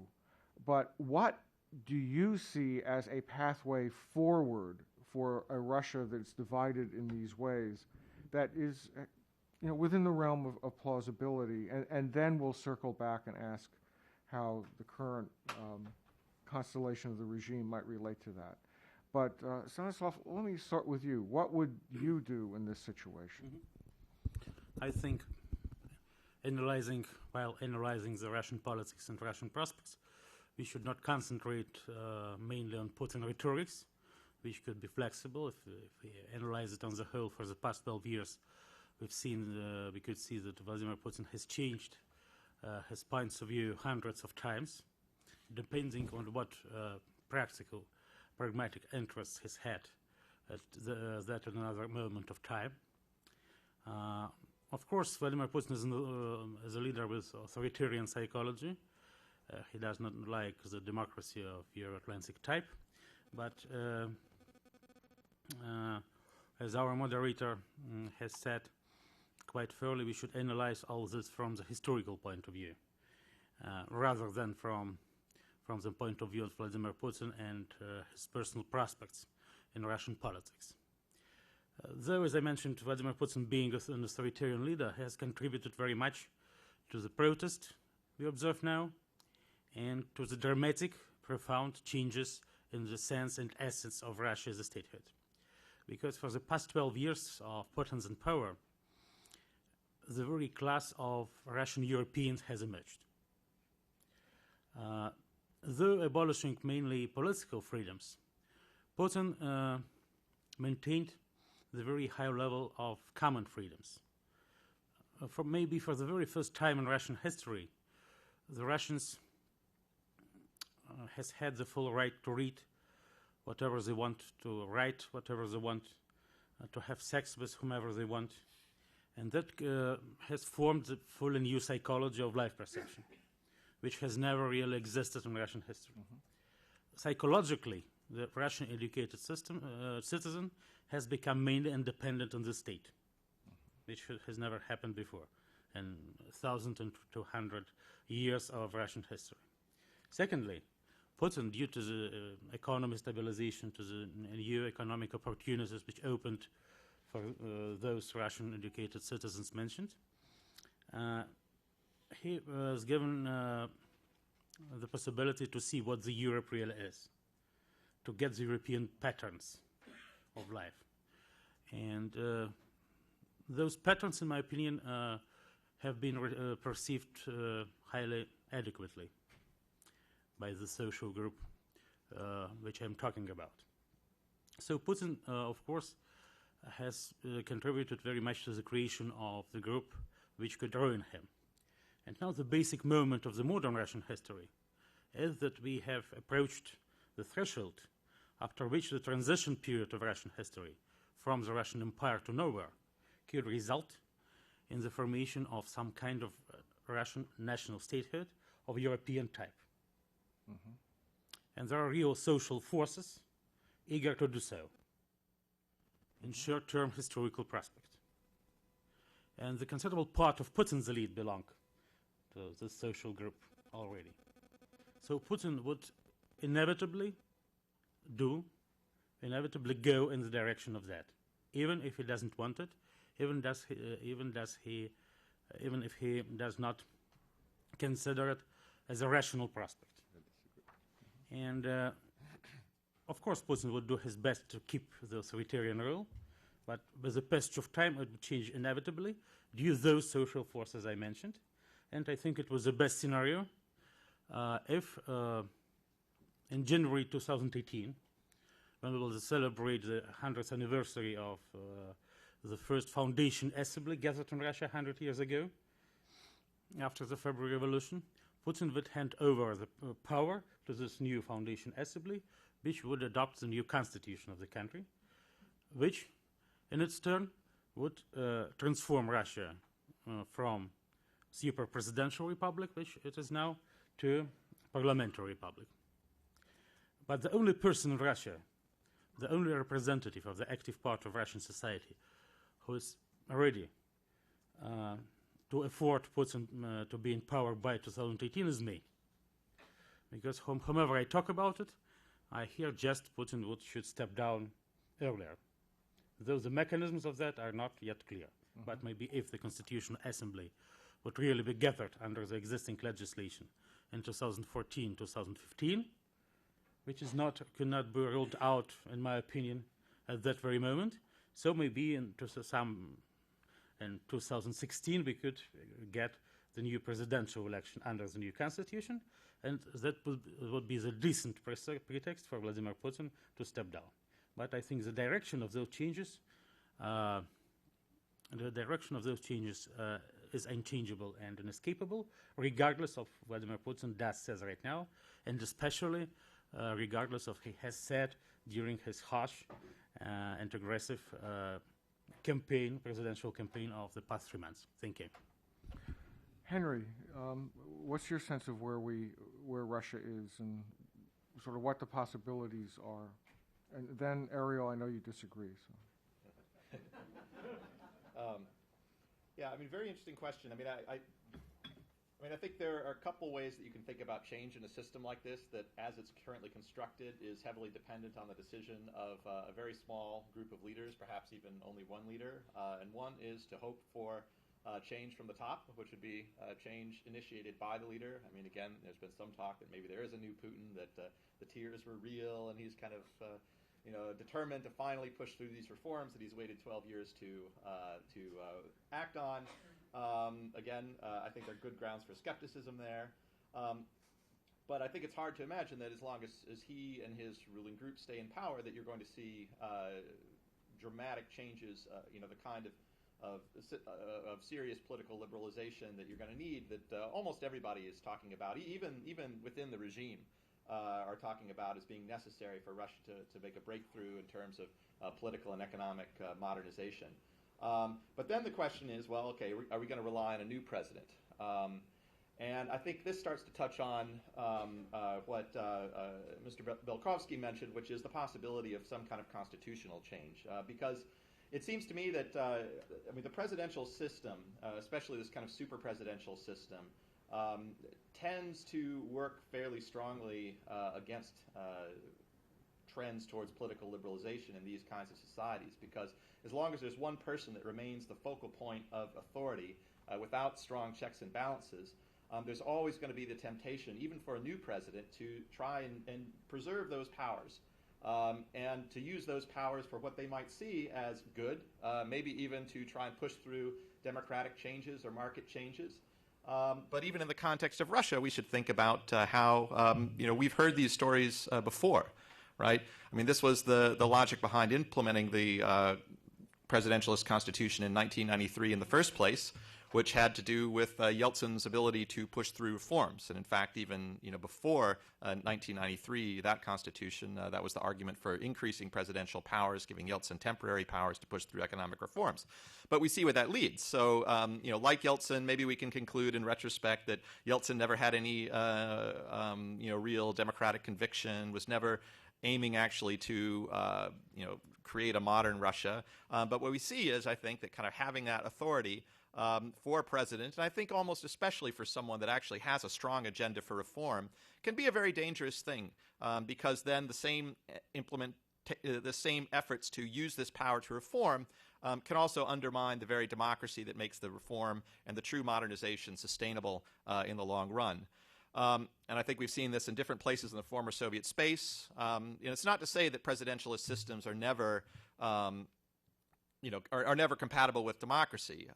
but what do you see as a pathway forward for a Russia that's divided in these ways that is, within the realm of plausibility? And then we'll circle back and ask how the current constellation of the regime might relate to that. But Stanislav, let me start with you. What would you do in this situation? Mm-hmm. I think while analyzing the Russian politics and Russian prospects, we should not concentrate mainly on Putin rhetorics. which could be flexible. If we analyze it on the whole for the past 12 years, we could see that Vladimir Putin has changed his points of view hundreds of times, depending on what practical, pragmatic interests he's had at that and another moment of time. Of course, Vladimir Putin is a leader with authoritarian psychology. He does not like the democracy of Euro-Atlantic type, but as our moderator has said quite fairly, we should analyze all this from the historical point of view, rather than from the point of view of Vladimir Putin and his personal prospects in Russian politics. Though, as I mentioned, Vladimir Putin being an authoritarian leader has contributed very much to the protest we observe now and to the dramatic, profound changes in the sense and essence of Russia as a statehood. Because for the past 12 years of Putin's in power, the very class of Russian Europeans has emerged. Though abolishing mainly political freedoms, Putin maintained the very high level of common freedoms. Maybe for the very first time in Russian history, the Russians has had the full right to read whatever they want, to write whatever they want, to have sex with whomever they want, and that has formed the full and new psychology of life perception, which has never really existed in Russian history. Psychologically, the Russian educated citizen has become mainly independent in the state, which has never happened before in 1,200 years of Russian history. Secondly, Putin, due to the economy stabilization, to the new economic opportunities which opened for those Russian educated citizens mentioned, he was given the possibility to see what the Europe really is, to get the European patterns of life. And those patterns, in my opinion, have been perceived highly adequately by the social group which I'm talking about. So Putin, of course, has contributed very much to the creation of the group which could ruin him. And now the basic moment of the modern Russian history is that we have approached the threshold after which the transition period of Russian history from the Russian Empire to nowhere could result in the formation of some kind of Russian national statehood of European type. And there are real social forces eager to do so in short-term historical prospect. And the considerable part of Putin's elite belong to this social group already. So Putin would inevitably go in the direction of that, even if he doesn't want it, even if he does not consider it as a rational prospect. And of course, Putin would do his best to keep the authoritarian rule, but with the passage of time, it would change inevitably due to those social forces I mentioned. And I think it was the best scenario if in January 2018, when we will celebrate the 100th anniversary of the first foundation assembly gathered in Russia 100 years ago, after the February Revolution, Putin would hand over the power to this new foundation assembly, which would adopt the new constitution of the country, which in its turn would transform Russia from super presidential republic, which it is now, to parliamentary republic. But the only person in Russia, the only representative of the active part of Russian society who is ready to afford Putin to be in power by 2018 is me. Because whomever I talk about it, I hear just Putin should step down earlier. Though the mechanisms of that are not yet clear. But maybe if the Constitutional Assembly would really be gathered under the existing legislation in 2014, 2015, which could not be ruled out, in my opinion, at that very moment. So maybe in 2016 we could get the new presidential election under the new constitution, and that would be the decent pretext for Vladimir Putin to step down. but I think the direction of those changes, is unchangeable and inescapable, regardless of what Vladimir Putin says right now, and especially regardless of what he has said during his harsh and aggressive presidential campaign of the past 3 months. Thank you. Henry, what's your sense of where Russia is and sort of what the possibilities are? And then, Ariel, I know you disagree. So. Yeah, I mean, very interesting question. I mean, I think there are a couple ways that you can think about change in a system like this that, as it's currently constructed, is heavily dependent on the decision of a very small group of leaders, perhaps even only one leader. And one is to hope for change from the top, which would be change initiated by the leader. I mean, again, there's been some talk that maybe there is a new Putin, that the tears were real, and he's kind of determined to finally push through these reforms that he's waited 12 years to act on. Again, I think there are good grounds for skepticism there. But I think it's hard to imagine that as long as he and his ruling group stay in power, that you're going to see dramatic changes, the kind of serious political liberalization that you're going to need, that almost everybody is talking about, even within the regime. Are talking about as being necessary for Russia to make a breakthrough in terms of political and economic modernization. But then the question is, well, okay, are we going to rely on a new president? And I think this starts to touch on what Mr. Belkovsky mentioned, which is the possibility of some kind of constitutional change. Because it seems to me that, the presidential system, especially this kind of super presidential system, tends to work fairly strongly against trends towards political liberalization in these kinds of societies, because as long as there's one person that remains the focal point of authority without strong checks and balances, there's always going to be the temptation, even for a new president, to try and preserve those powers and to use those powers for what they might see as good, maybe even to try and push through democratic changes or market changes. But even in the context of Russia, we should think about how, we've heard these stories before, right? I mean, this was the logic behind implementing the presidentialist constitution in 1993 in the first place, which had to do with Yeltsin's ability to push through reforms. And in fact, even before 1993, that constitution, that was the argument for increasing presidential powers, giving Yeltsin temporary powers to push through economic reforms. But we see where that leads. So, like Yeltsin, maybe we can conclude in retrospect that Yeltsin never had any, real democratic conviction, was never aiming actually to, create a modern Russia. But what we see is, I think, that kind of having that authority for a president, and I think almost especially for someone that actually has a strong agenda for reform, can be a very dangerous thing, because then the same efforts to use this power to reform can also undermine the very democracy that makes the reform and the true modernization sustainable in the long run. And I think we've seen this in different places in the former Soviet space. It's not to say that presidentialist systems are never are never compatible with democracy.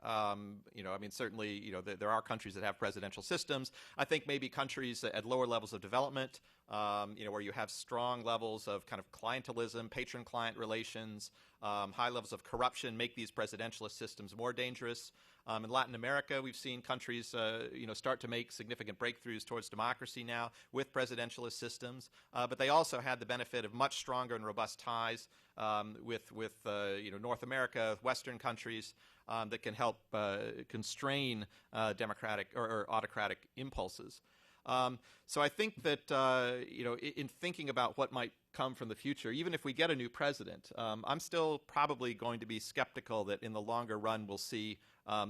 Certainly, there are countries that have presidential systems. I think maybe countries at lower levels of development, where you have strong levels of kind of clientelism, patron-client relations, high levels of corruption, make these presidentialist systems more dangerous. In Latin America, we've seen countries, start to make significant breakthroughs towards democracy now with presidentialist systems. But they also had the benefit of much stronger and robust ties with North America, Western countries that can help constrain democratic or autocratic impulses. So I think that, in thinking about what might come from the future, even if we get a new president, I'm still probably going to be skeptical that in the longer run we'll see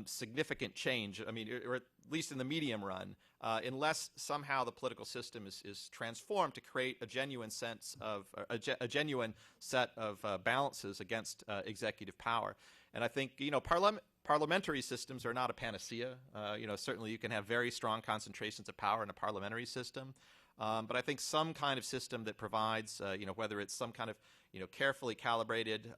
significant change, or at least in the medium run, unless somehow the political system is transformed to create a genuine sense of, a genuine set of balances against executive power. And I think, parliamentary systems are not a panacea. Certainly you can have very strong concentrations of power in a parliamentary system. But I think some kind of system that provides, whether it's some kind of, carefully calibrated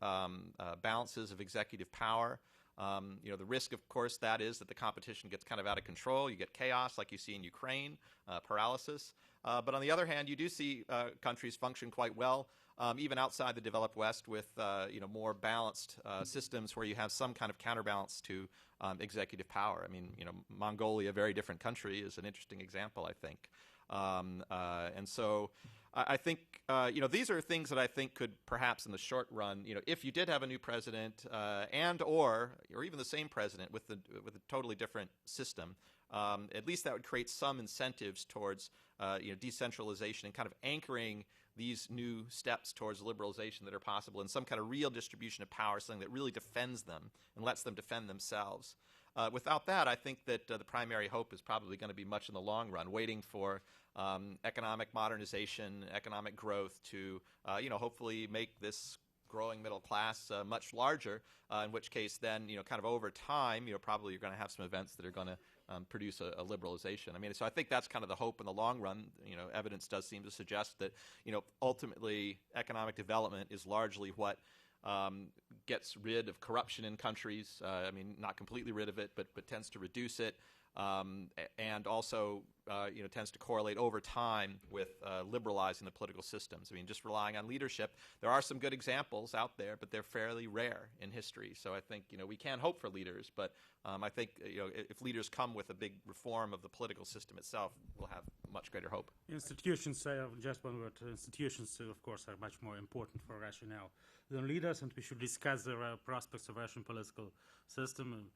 balances of executive power, The risk, of course, that is that the competition gets kind of out of control. You get chaos like you see in Ukraine, paralysis. But on the other hand, you do see countries function quite well, even outside the developed West, with more balanced systems where you have some kind of counterbalance to executive power. I mean, Mongolia, a very different country, is an interesting example, I think. And so I think, these are things that I think could perhaps in the short run, if you did have a new president or even the same president with a totally different system, at least that would create some incentives towards, decentralization and kind of anchoring these new steps towards liberalization that are possible in some kind of real distribution of power, something that really defends them and lets them defend themselves. Without that, I think that the primary hope is probably going to be much in the long run, waiting for economic modernization, economic growth to, hopefully make this growing middle class much larger, in which case then, kind of over time, probably you're going to have some events that are going to produce a liberalization. I mean, so I think that's kind of the hope in the long run. Evidence does seem to suggest that, ultimately economic development is largely what gets rid of corruption in countries. I mean, not completely rid of it, but tends to reduce it, and also tends to correlate over time with liberalizing the political systems. I mean, just relying on leadership. There are some good examples out there, but they're fairly rare in history. So I think we can hope for leaders, but I think if leaders come with a big reform of the political system itself, we'll have much greater hope. Institutions, just one word, institutions, of course, are much more important for Russia now than leaders, and we should discuss the prospects of Russian political system,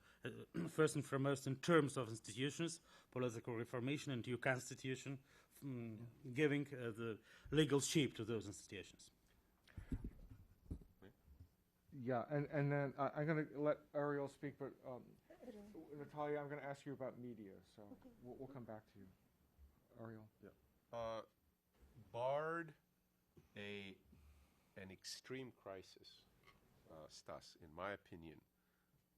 first and foremost in terms of institutions, political reformation, and new constitution, giving the legal shape to those institutions. Yeah, and then I'm going to let Ariel speak, but Natalia, I'm going to ask you about media, so we'll come back to you. Ariel? Yeah. Barred an extreme crisis, Stas, in my opinion,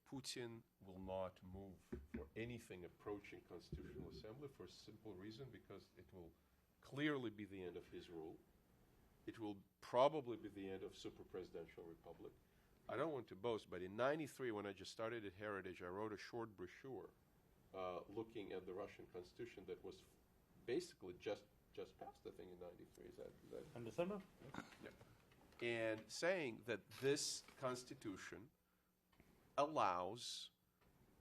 Putin will not move for anything approaching Constitutional Assembly for a simple reason, because it will clearly be the end of his rule. It will probably be the end of super-presidential republic. I don't want to boast, but in '93, when I just started at Heritage, I wrote a short brochure looking at the Russian Constitution that was basically just passed, I think, in '93. Is that In December? Yeah. And saying that this Constitution allows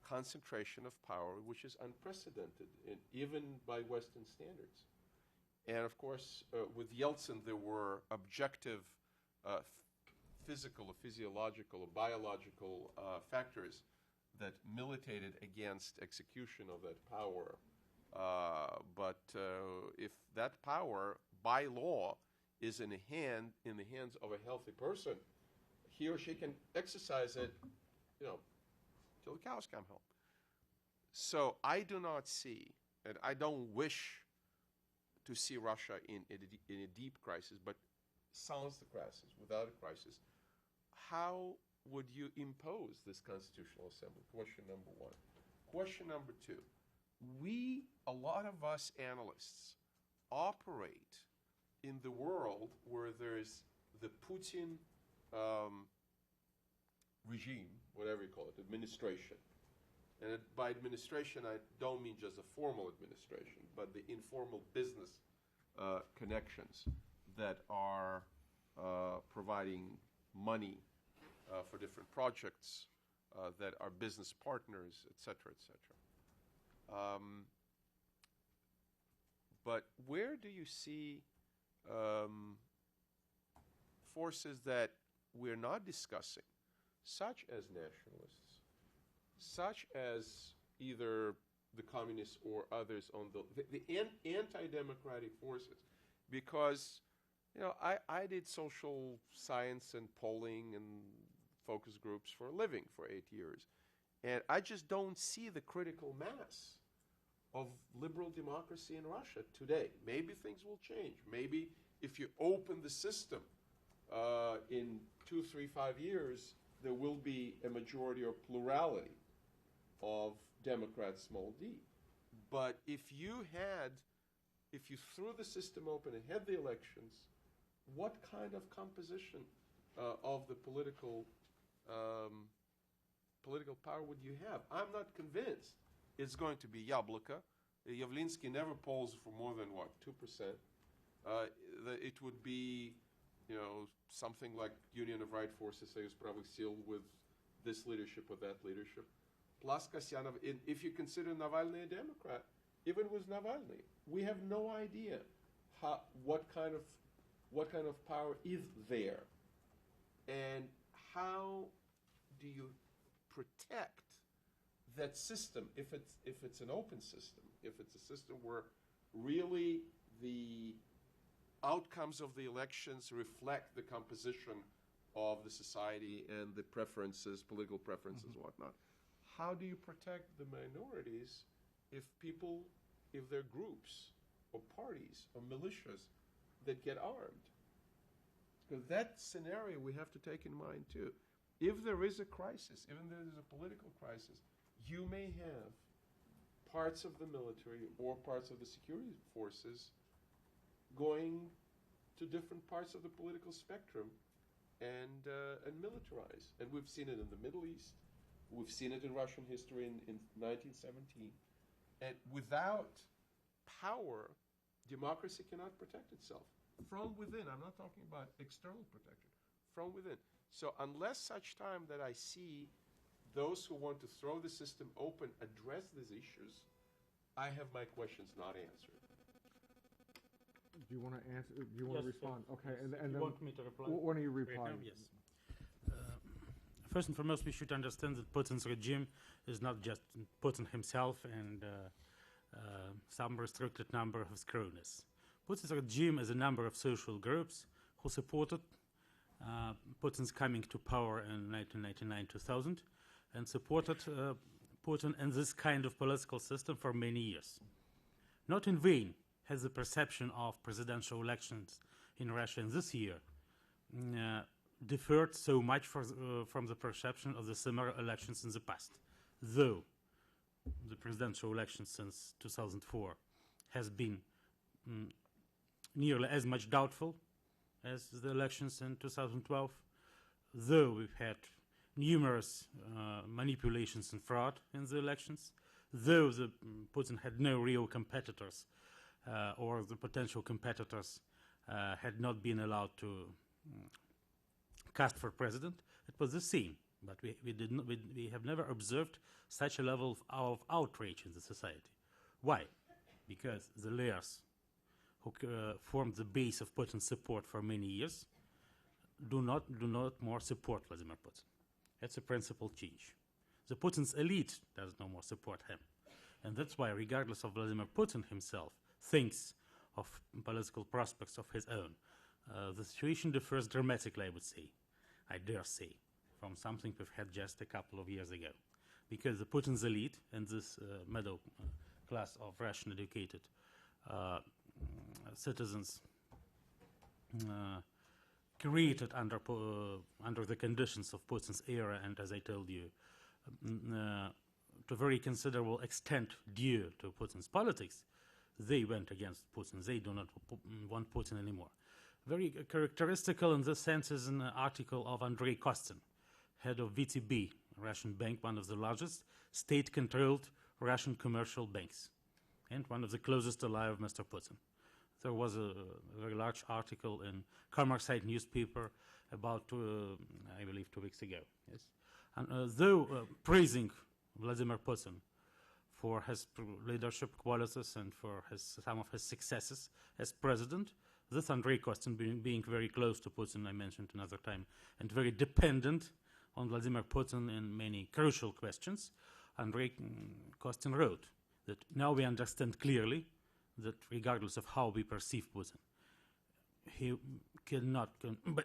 concentration of power, which is unprecedented, even by Western standards. And of course, with Yeltsin, there were objective physical or physiological or biological factors that militated against execution of that power. But if that power, by law, is in the hands of a healthy person, he or she can exercise it, till the cows come home. So I do not see, and I don't wish to see Russia in a deep crisis, but sounds the crisis, without a crisis. How would you impose this Constitutional Assembly? Question number one. Question number two. A lot of us analysts, operate in the world where there's the Putin regime, whatever you call it, administration. And by administration, I don't mean just a formal administration, but the informal business connections that are providing money for different projects, that are business partners, et cetera, et cetera. But where do you see forces that we're not discussing, such as nationalists, such as either the communists or others on the anti-democratic forces? Because, I did social science and polling and focus groups for a living for 8 years. And I just don't see the critical mass of liberal democracy in Russia today. Maybe things will change. Maybe if you open the system in 2, 3, 5 years, there will be a majority or plurality of Democrats, small d. But if you threw the system open and had the elections, what kind of composition of the political political power would you have? I'm not convinced it's going to be Yabloko. Yavlinsky never polls for more than, what, 2%. It would be, something like Union of Right Forces, who's probably sealed with this leadership or that leadership. Plus Kasyanov, if you consider Navalny a Democrat, even with Navalny, we have no idea what kind of power is there, and how do you protect that system if it's an open system, if it's a system where really the outcomes of the elections reflect the composition of the society and the preferences, political preferences, and whatnot. How do you protect the minorities if there are groups or parties or militias that get armed? Because that scenario we have to take in mind too. If there is a crisis, even if there is a political crisis, you may have parts of the military or parts of the security forces going to different parts of the political spectrum and militarize. And we've seen it in the Middle East. We've seen it in Russian history in 1917. And without power, democracy cannot protect itself. From within, I'm not talking about external protection, from within. So unless such time that I see those who want to throw the system open address these issues, I have my questions not answered. Do you want to answer? Do you want to respond? Okay, and you then want me to reply? why don't you reply? Yes. First and foremost, we should understand that Putin's regime is not just Putin himself and some restricted number of his cronies. Putin's regime is a number of social groups who supported Putin's coming to power in 1999-2000 and supported Putin in this kind of political system for many years. Not in vain has the perception of presidential elections in Russia in this year differed so much from the perception of the similar elections in the past, though the presidential election since 2004 has been nearly as much doubtful as the elections in 2012, though we've had numerous manipulations and fraud in the elections, though Putin had no real competitors or the potential competitors had not been allowed to cast for president, it was the same. But we have never observed such a level of outrage in the society. Why? Because the layers who formed the base of Putin's support for many years do not more support Vladimir Putin. That's a principal change. The Putin's elite does no more support him. And that's why, regardless of Vladimir Putin himself thinks of political prospects of his own, the situation differs dramatically, I would say, I dare say, from something we've had just a couple of years ago. Because the Putin's elite and this middle class of Russian-educated citizens created under the conditions of Putin's era, and as I told you, to a very considerable extent due to Putin's politics, they went against Putin. They do not want Putin anymore. Very characteristical in this sense is an article of Andrei Kostin, head of VTB, a Russian bank, one of the largest state-controlled Russian commercial banks, and one of the closest ally of Mr. Putin. There was a very large article in Kommersant newspaper about, I believe, 2 weeks ago. Yes, and though praising Vladimir Putin for his leadership qualities and for some of his successes as president, this Andrei Kostin being very close to Putin, I mentioned another time, and very dependent on Vladimir Putin in many crucial questions, Andrei Kostin wrote that now we understand clearly that regardless of how we perceive Putin, he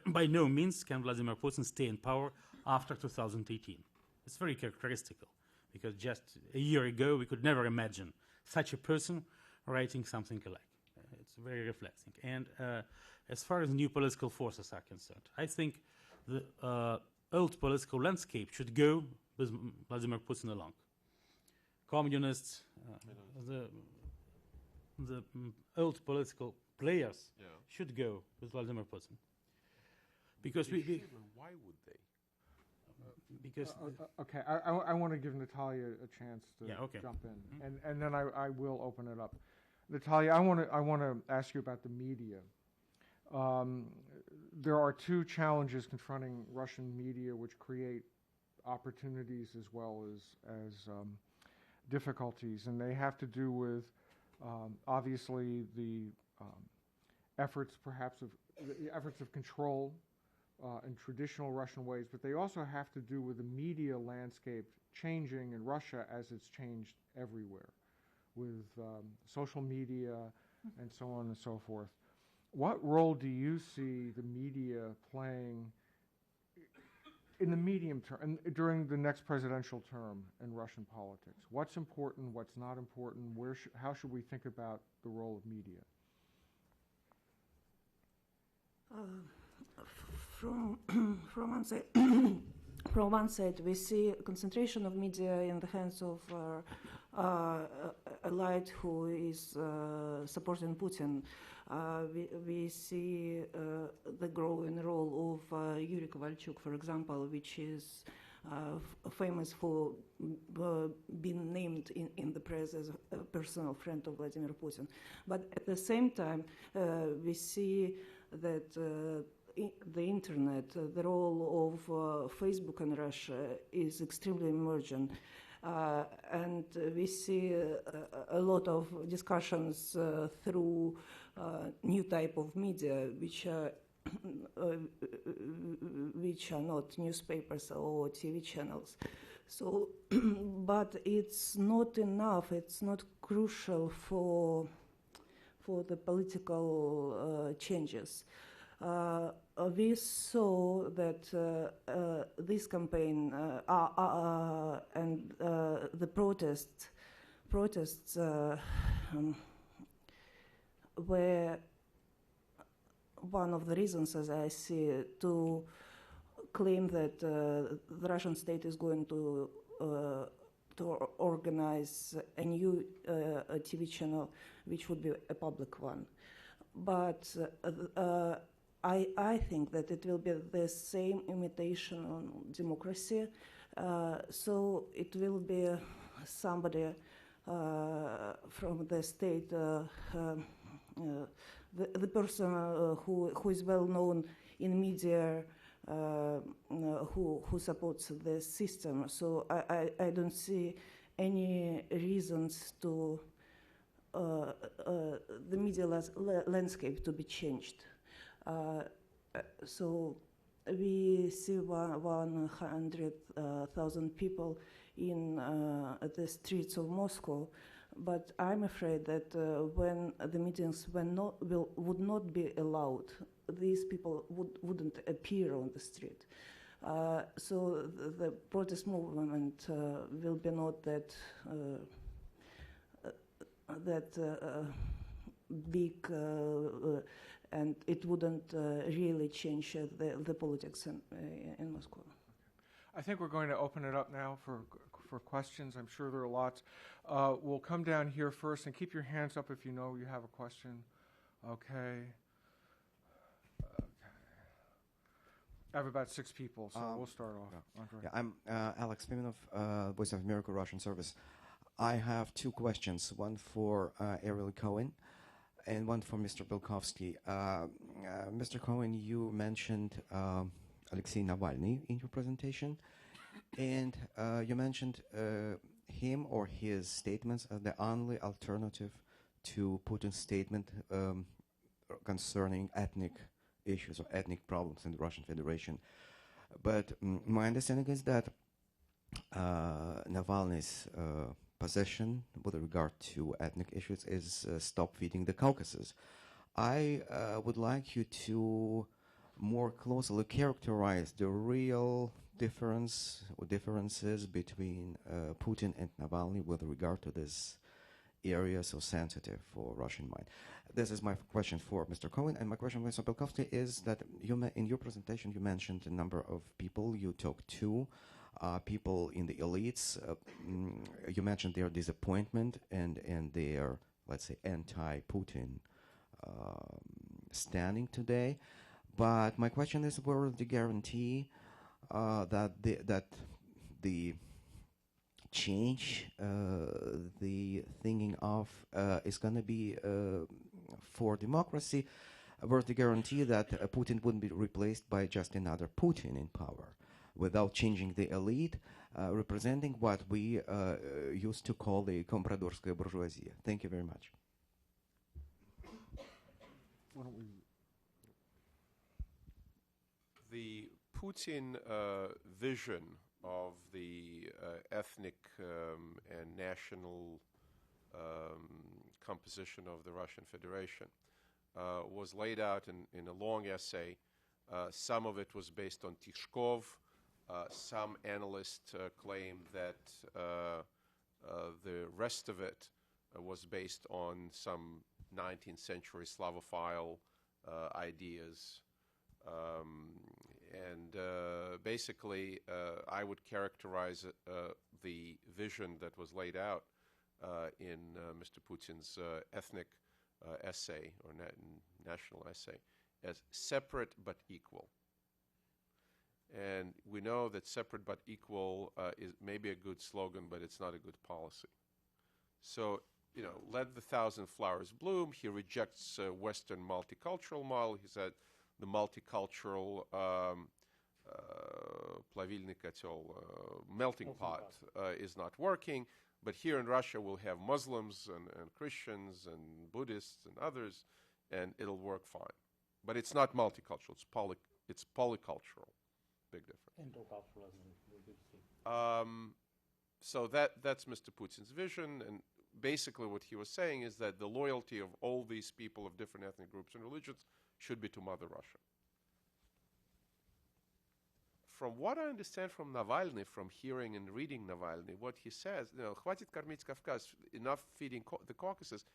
by no means can Vladimir Putin stay in power after 2018. It's very characteristical, because just a year ago we could never imagine such a person writing something like. It's very reflecting. And as far as new political forces are concerned, I think the old political landscape should go with Vladimir Putin along. Communists, the old political players should go with Vladimir Putin. Because why would they? Because Okay, I want to give Natalia a chance to Yeah, okay. jump in, and then I will open it up. Natalia, I want to ask you about the media. There are two challenges confronting Russian media, which create opportunities as well as difficulties, and they have to do with obviously the efforts, perhaps the efforts of control in traditional Russian ways, but they also have to do with the media landscape changing in Russia as it's changed everywhere, with social media and so on and so forth. What role do you see the media playing in the medium term and during the next presidential term in Russian politics? What's important? What's not important? How should we think about the role of media? From one side, we see concentration of media in the hands of elite who is supporting Putin. We see the growing role of Yuri Kovalchuk, for example, which is famous for being named in the press as a personal friend of Vladimir Putin. But at the same time, we see that the internet, the role of Facebook in Russia is extremely emergent. And we see a lot of discussions through new type of media, which are not newspapers or TV channels. So, but it's not enough. It's not crucial for the political changes. We saw that this campaign and the protests were one of the reasons, as I see it, to claim that the Russian state is going to organize a new TV channel, which would be a public one. But I think that it will be the same imitation on democracy. So it will be somebody from the state, the person who is well known in media, who supports the system. So I don't see any reasons to the media landscape to be changed. So we see 100,000 people in the streets of Moscow, but I'm afraid that when the meetings would not be allowed, these people wouldn't appear on the street. So the protest movement will be not that big, and it wouldn't really change the politics in Moscow. I think we're going to open it up now for questions. I'm sure there are lots. We'll come down here first, and keep your hands up if you know you have a question. Okay. I have about 6 people, so we'll start off. Andrei. Yeah, I'm Alex Pimenov, Voice of America Russian Service. I have 2 questions, one for Ariel Cohen and one for Mr. Belkovsky. Mr. Cohen, you mentioned Alexei Navalny in your presentation, and you mentioned him or his statements as the only alternative to Putin's statement concerning ethnic issues or ethnic problems in the Russian Federation. But my understanding is that Navalny's position with regard to ethnic issues is stop feeding the Caucasus. I would like you to more closely characterize the real difference or differences between Putin and Navalny with regard to this area so sensitive for Russian mind. This is my question for Mr. Cohen, and my question for Mr. Belkovsky is that in your presentation you mentioned a number of people you talked to, people in the elites. You mentioned their disappointment and their, let's say, anti-Putin standing today. But my question is, where is the guarantee that the change the thinking of is going to be for democracy, was the guarantee that Putin wouldn't be replaced by just another Putin in power, without changing the elite, representing what we used to call the compradorskaya bourgeoisie. Thank you very much. Why don't we? The Putin vision of the ethnic and national composition of the Russian Federation was laid out in a long essay. Some of it was based on Tishkov. Some analysts claim that the rest of it was based on some 19th century Slavophile ideas. Basically, I would characterize the vision that was laid out in Mr. Putin's ethnic essay or national essay as separate but equal. And we know that separate but equal is maybe a good slogan, but it's not a good policy. So, let the thousand flowers bloom. He rejects Western multicultural model. He said the multicultural plavilny kotel, melting pot is not working. But here in Russia, we'll have Muslims and Christians and Buddhists and others, and it'll work fine. But it's not multicultural. It's polycultural. Big difference. So that's Mr. Putin's vision, and basically what he was saying is that the loyalty of all these people of different ethnic groups and religions should be to Mother Russia. From what I understand from Navalny, from hearing and reading Navalny, what he says, "Хватит кормить Кавказ," enough feeding the Caucasus,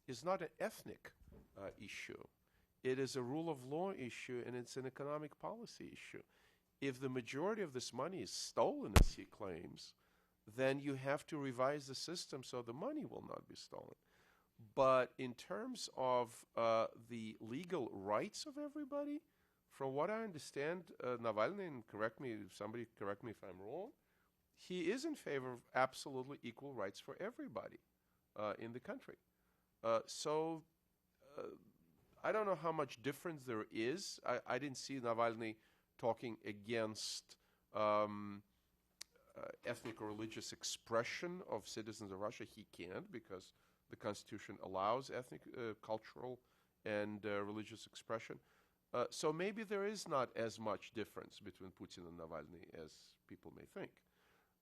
is not an ethnic issue. It is a rule of law issue, and it's an economic policy issue. If the majority of this money is stolen, as he claims, then you have to revise the system so the money will not be stolen. But in terms of the legal rights of everybody, from what I understand, Navalny, and somebody correct me if I'm wrong, he is in favor of absolutely equal rights for everybody in the country. So I don't know how much difference there is. I didn't see Navalny talking against ethnic or religious expression of citizens of Russia. He can't, because the Constitution allows ethnic, cultural, and religious expression. So maybe there is not as much difference between Putin and Navalny as people may think.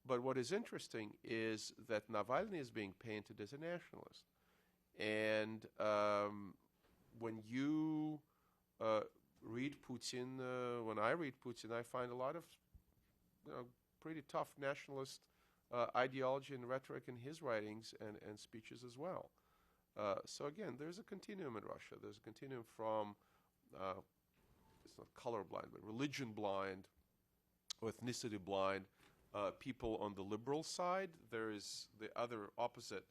But what is interesting is that Navalny is being painted as a nationalist. And when you read Putin, when I read Putin, I find a lot of pretty tough nationalist ideology and rhetoric in his writings and speeches as well. So again, there's a continuum in Russia. There's a continuum from, it's not colorblind, but religion blind, or ethnicity blind, people on the liberal side. There is the other opposite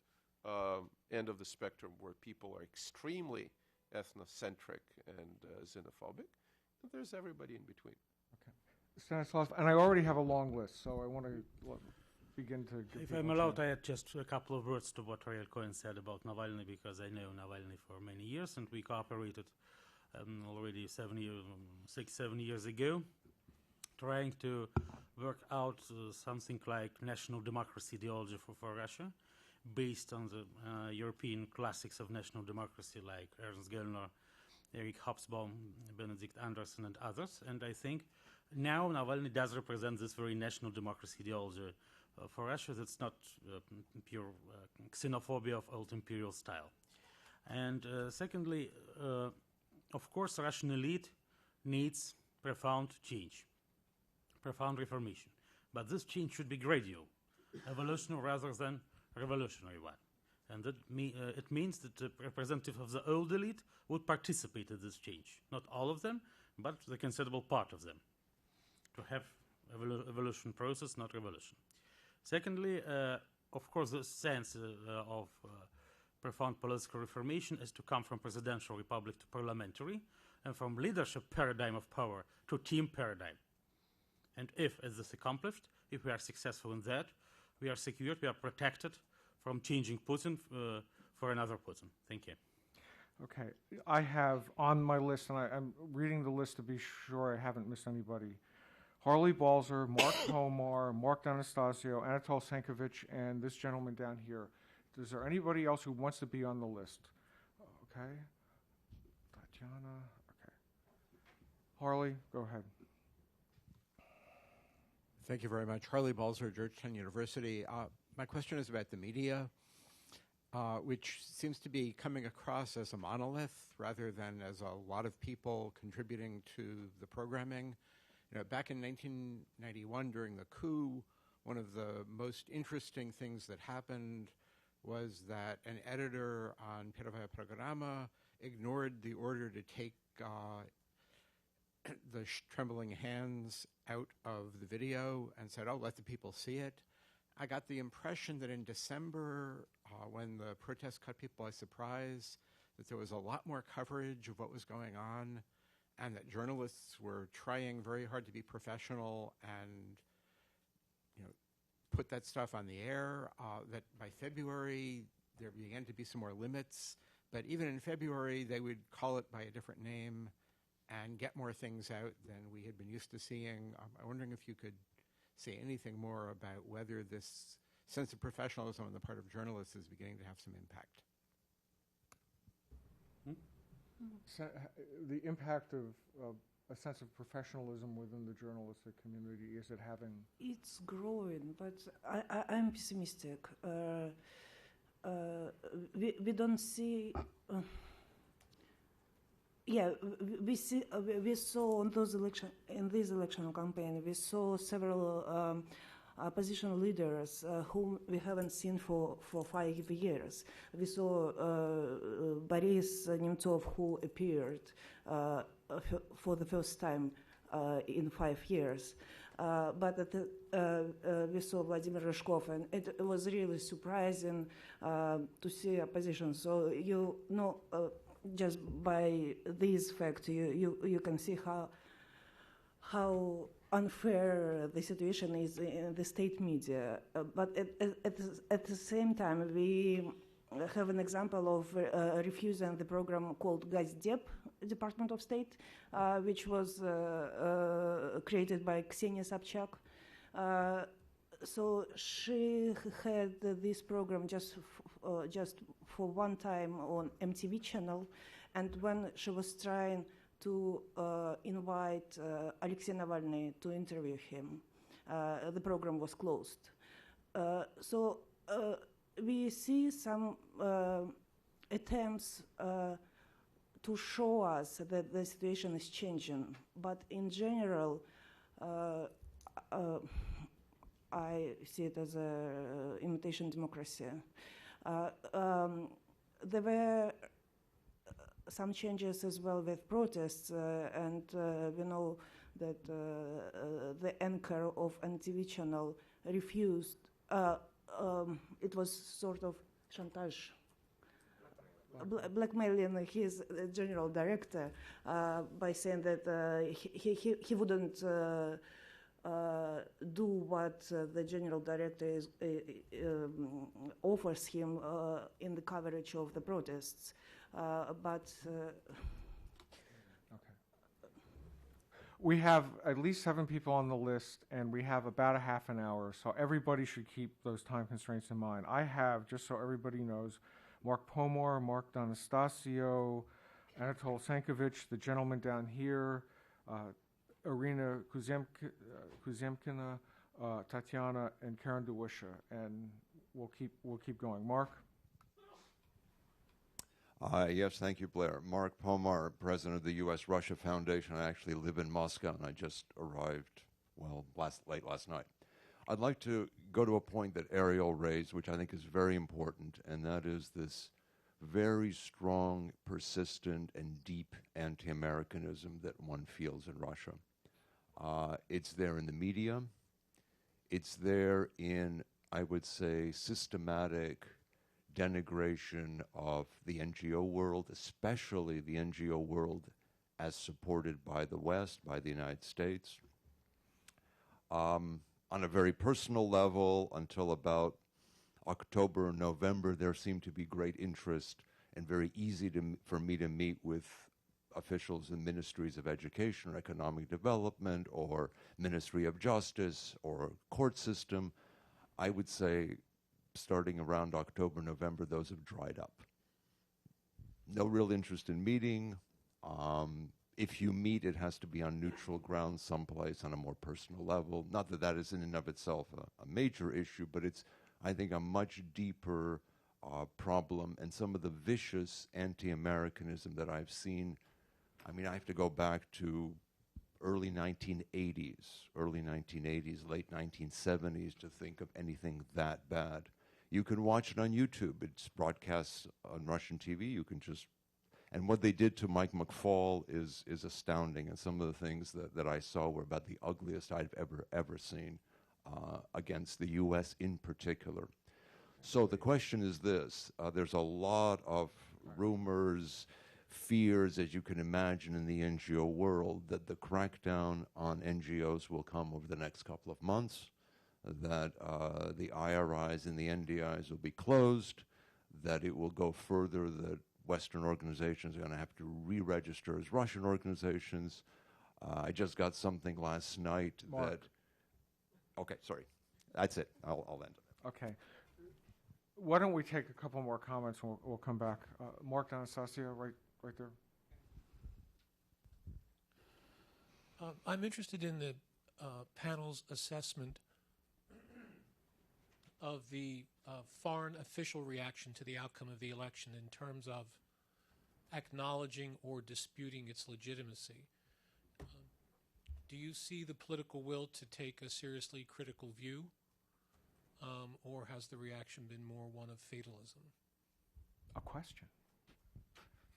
end of the spectrum where people are extremely ethnocentric and xenophobic. And there's everybody in between. Okay. Stanislav, and I already have a long list, so I want to begin to give If people I'm a allowed, chance. I had just a couple of words to what Ariel Cohen said about Navalny, because I know Navalny for many years, and we cooperated already 7 years ago, trying to work out something like national democracy ideology for Russia, based on the European classics of national democracy like Ernst Gellner, Erich Hobsbawm, Benedict Anderson, and others. And I think now Navalny does represent this very national democracy ideology for Russia. That's not pure xenophobia of old imperial style. And secondly, of course, the Russian elite needs profound change, profound reformation. But this change should be gradual, evolutionary rather than revolutionary one. And that it means that the representative of the old elite would participate in this change. Not all of them, but the considerable part of them. To have evolution process, not revolution. Secondly, of course, the sense of profound political reformation is to come from presidential republic to parliamentary, and from leadership paradigm of power to team paradigm. And if it is accomplished, if we are successful in that, we are secured, we are protected from changing Putin for another Putin. Thank you. Okay, I have on my list, and I'm reading the list to be sure I haven't missed anybody. Harley Balzer, Mark Pomar, Mark D'Anastasio, Anatol Senkovich, and this gentleman down here. Is there anybody else who wants to be on the list? Okay. Tatiana, okay. Harley, go ahead. Thank you very much. Harley Balzer, Georgetown University. My question is about the media, which seems to be coming across as a monolith rather than as a lot of people contributing to the programming. You know, back in 1991 during the coup, one of the most interesting things that happened was that an editor on Первая программа ignored the order to take the trembling hands out of the video and said, oh, let the people see it. I got the impression that in December, when the protests caught people by surprise, that there was a lot more coverage of what was going on and that journalists were trying very hard to be professional and, you know, put that stuff on the air, that by February there began to be some more limits, but even in February they would call it by a different name and get more things out than we had been used to seeing. I'm wondering if you could say anything more about whether this sense of professionalism on the part of journalists is beginning to have some impact. So, the impact of a sense of professionalism within the journalistic community, is it having? It's growing, but I'm pessimistic. We don't see. We saw on those in this election campaign, we saw several opposition leaders whom we haven't seen for 5 years. We saw Boris Nemtsov, who appeared for the first time in 5 years. But we saw Vladimir Ryzhkov, and it was really surprising to see opposition. So you know, just by this fact, you can see how unfair the situation is in the state media. But at the same time, we have an example of refusing the program called Gazdep, Department of State, which was created by Ksenia Sobchak. So she had this program just for one time on MTV channel, and when she was trying to invite Alexei Navalny to interview him, the program was closed. So we see some attempts to show us that the situation is changing, but in general, I see it as an imitation democracy. There were some changes as well with protests, and we know that the anchor of NTV channel refused. It was sort of chantage, blackmailing his general director by saying that he wouldn't do what the general director offers him in the coverage of the protests. Okay. We have at least 7 people on the list, and we have about a half an hour, so everybody should keep those time constraints in mind. I have, just so everybody knows, Mark Pomar, Mark D'Anastasio, Anatol Senkovich, the gentleman down here, Irina Kuzemkina, Tatiana, and Karen Duwisha, and we'll keep going. Mark? Yes, thank you, Blair. Mark Pomar, president of the U.S.-Russia Foundation. I actually live in Moscow, and I just arrived, well, late last night. I'd like to go to a point that Ariel raised, which I think is very important, and that is this very strong, persistent, and deep anti-Americanism that one feels in Russia. It's there in the media. It's there in, I would say, systematic denigration of the NGO world, especially the NGO world as supported by the West, by the United States. On a very personal level, until about October or November, there seemed to be great interest and very easy for me to meet with officials in ministries of education or economic development or Ministry of Justice or court system. I would say starting around October, November, those have dried up. No real interest in meeting. If you meet, it has to be on neutral ground someplace on a more personal level. Not that that is in and of itself a major issue, but it's, I think, a much deeper problem, and some of the vicious anti-Americanism that I've seen. I mean, I have to go back to early 1980s, late 1970s to think of anything that bad. You can watch it on YouTube. It's broadcast on Russian TV. You can just, and what they did to Mike McFaul is astounding. And some of the things that I saw were about the ugliest I've ever seen against the U.S. in particular. So the question is this: there's a lot of rumors, fears, as you can imagine, in the NGO world that the crackdown on NGOs will come over the next couple of months, that the IRIs and the NDIs will be closed, that it will go further, that Western organizations are going to have to re-register as Russian organizations. I just got something last night Mark. that... Okay, sorry. That's it. I'll end. Okay. Why don't we take a couple more comments and we'll come back. Mark D'Anastasia, right there. I'm interested in the panel's assessment of the foreign official reaction to the outcome of the election in terms of acknowledging or disputing its legitimacy. Do you see the political will to take a seriously critical view, or has the reaction been more one of fatalism? A question.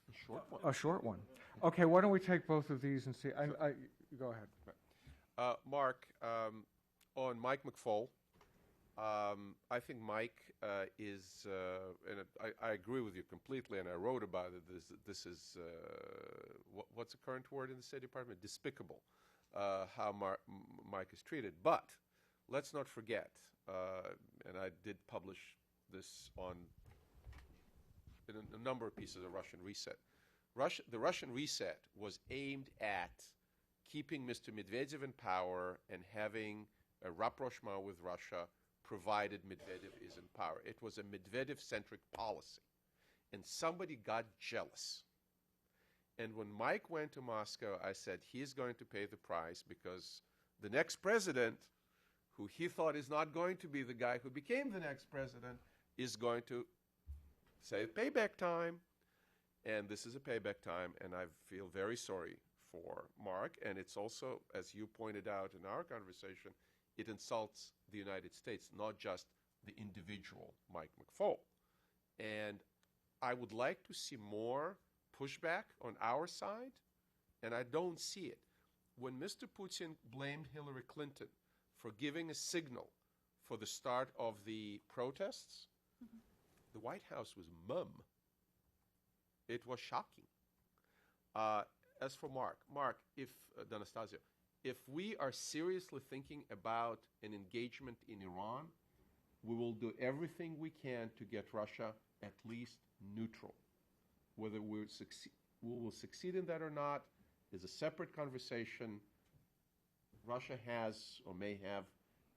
A short one. A short one. Okay, why don't we take both of these and see? Go ahead. Mark, on Mike McFaul, I think Mike is, and I agree with you completely, and I wrote about it. This is, what's the current word in the State Department? Despicable, how Mike is treated. But let's not forget, and I did publish this in a number of pieces of Russian Reset. The Russian Reset was aimed at keeping Mr. Medvedev in power and having a rapprochement with Russia, provided Medvedev is in power. It was a Medvedev-centric policy. And somebody got jealous. And when Mike went to Moscow, I said, he's going to pay the price because the next president, who he thought is not going to be the guy who became the next president, is going to say payback time. And this is a payback time, and I feel very sorry for Mark. And it's also, as you pointed out in our conversation, it insults the United States, not just the individual Mike McFaul. And I would like to see more pushback on our side, and I don't see it. When Mr. Putin blamed Hillary Clinton for giving a signal for the start of the protests, the White House was mum. It was shocking. As for Mark, if, D'Anastasia, if we are seriously thinking about an engagement in Iran, we will do everything we can to get Russia at least neutral. Whether we will succeed in that or not is a separate conversation. Russia has or may have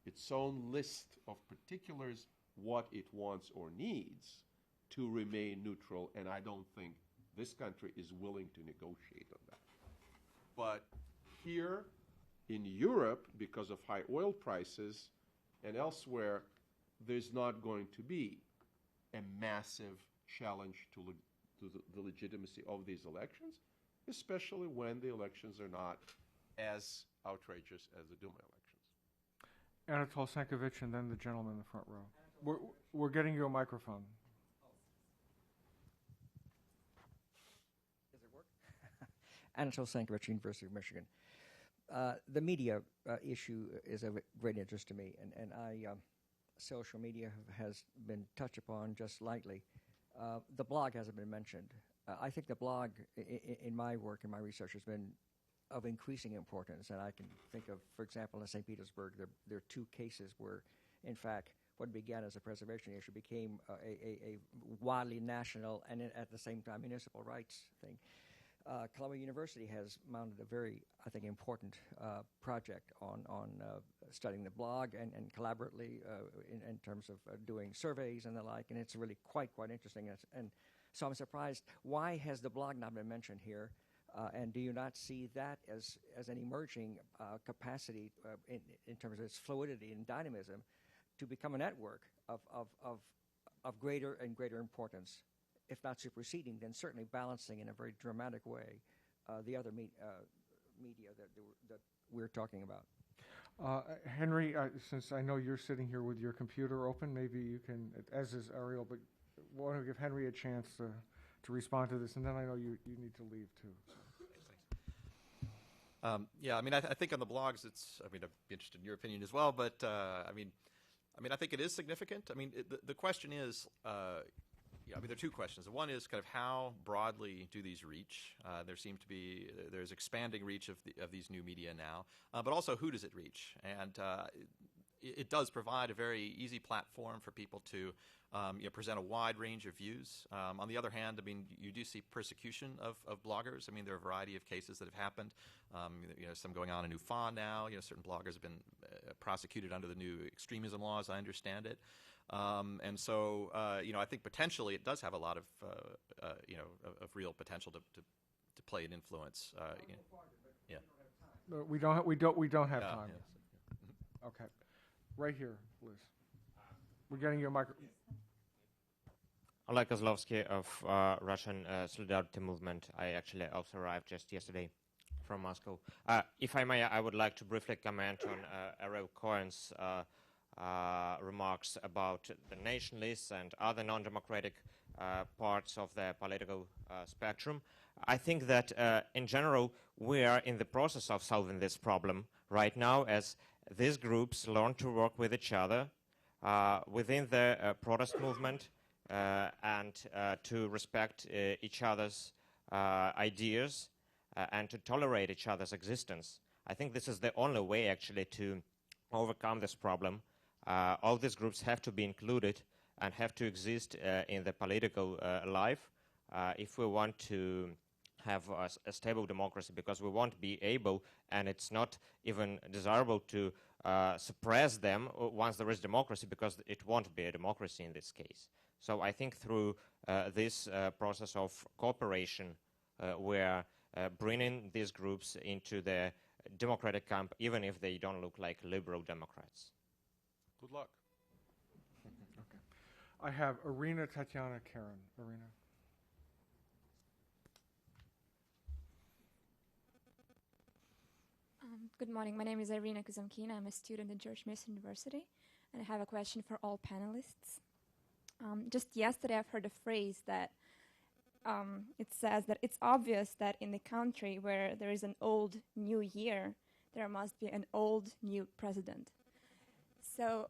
its own list of particulars, what it wants or needs to remain neutral, and I don't think this country is willing to negotiate on that. But here in Europe, because of high oil prices and elsewhere, there's not going to be a massive challenge to the legitimacy of these elections, especially when the elections are not as outrageous as the Duma elections. Anatol Sankovich and then the gentleman in the front row. We're getting you a microphone. Does it work? Anatol Sankovich, University of Michigan. The media issue is of great interest to me, and social media has been touched upon just lightly. The blog hasn't been mentioned. I think the blog, in my work and my research, has been of increasing importance. And I can think of, for example, in St. Petersburg, there are two cases where, in fact, what began as a preservation issue became a widely national and at the same time municipal rights thing. Columbia University has mounted a very, I think, important project on studying the blog and collaboratively in terms of doing surveys and the like, and it's really quite interesting. And so I'm surprised, why has the blog not been mentioned here? And do you not see that as an emerging capacity in terms of its fluidity and dynamism to become a network of greater and greater importance? If not superseding, then certainly balancing in a very dramatic way the other media that we're talking about. Henry, since I know you're sitting here with your computer open, maybe you can, as is Ariel, but why don't we give Henry a chance to respond to this, and then I know you need to leave too. Yeah, I mean, I think on the blogs, I'd be interested in your opinion as well, but I mean, I think it is significant. I mean, the question is, I mean, there are two questions. One is kind of how broadly do these reach? There's expanding reach of these new media now, but also who does it reach? And it does provide a very easy platform for people to present a wide range of views. On the other hand, I mean, you do see persecution of bloggers. I mean, there are a variety of cases that have happened. Some going on in Ufa now. Certain bloggers have been prosecuted under the new extremism laws, I understand it. And so, I think potentially it does have a lot of real potential to play an influence. Yeah. No, we don't have time. Yes. Okay, right here, Liz. We're getting your microphone. Oleg Kozlovsky of Russian Solidarity Movement. I actually also arrived just yesterday from Moscow. If I may, I would like to briefly comment on Ariel Cohen's remarks about the nationalists and other non-democratic parts of the political spectrum. I think that in general we are in the process of solving this problem right now as these groups learn to work with each other within the protest movement and to respect each other's ideas and to tolerate each other's existence. I think this is the only way actually to overcome this problem. All these groups have to be included and have to exist in the political life if we want to have a stable democracy, because we won't be able, and it's not even desirable to suppress them once there is democracy, because it won't be a democracy in this case. So I think through this process of cooperation, we're bringing these groups into the democratic camp, even if they don't look like liberal Democrats. Good luck. Okay. I have Irina Tatiana Karen. Irina. Good morning. My name is Irina Kuzamkina. I'm a student at George Mason University, and I have a question for all panelists. Just yesterday, I've heard a phrase that it says that it's obvious that in the country where there is an old new year, there must be an old new president. So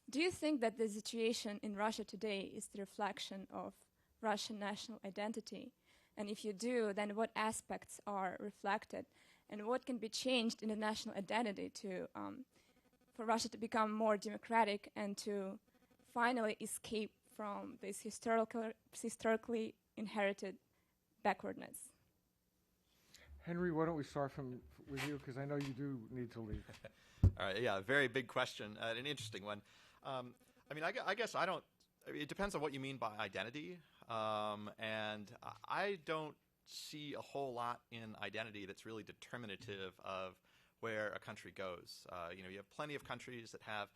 do you think that the situation in Russia today is the reflection of Russian national identity? And if you do, then what aspects are reflected? And what can be changed in the national identity for Russia to become more democratic and to finally escape from this historically inherited backwardness? Henry, why don't we start with you, because I know you do need to leave. All right, yeah, very big question, an interesting one. I mean, I guess I don't. I mean, it depends on what you mean by identity, and I don't see a whole lot in identity that's really determinative of where a country goes. You have plenty of countries that have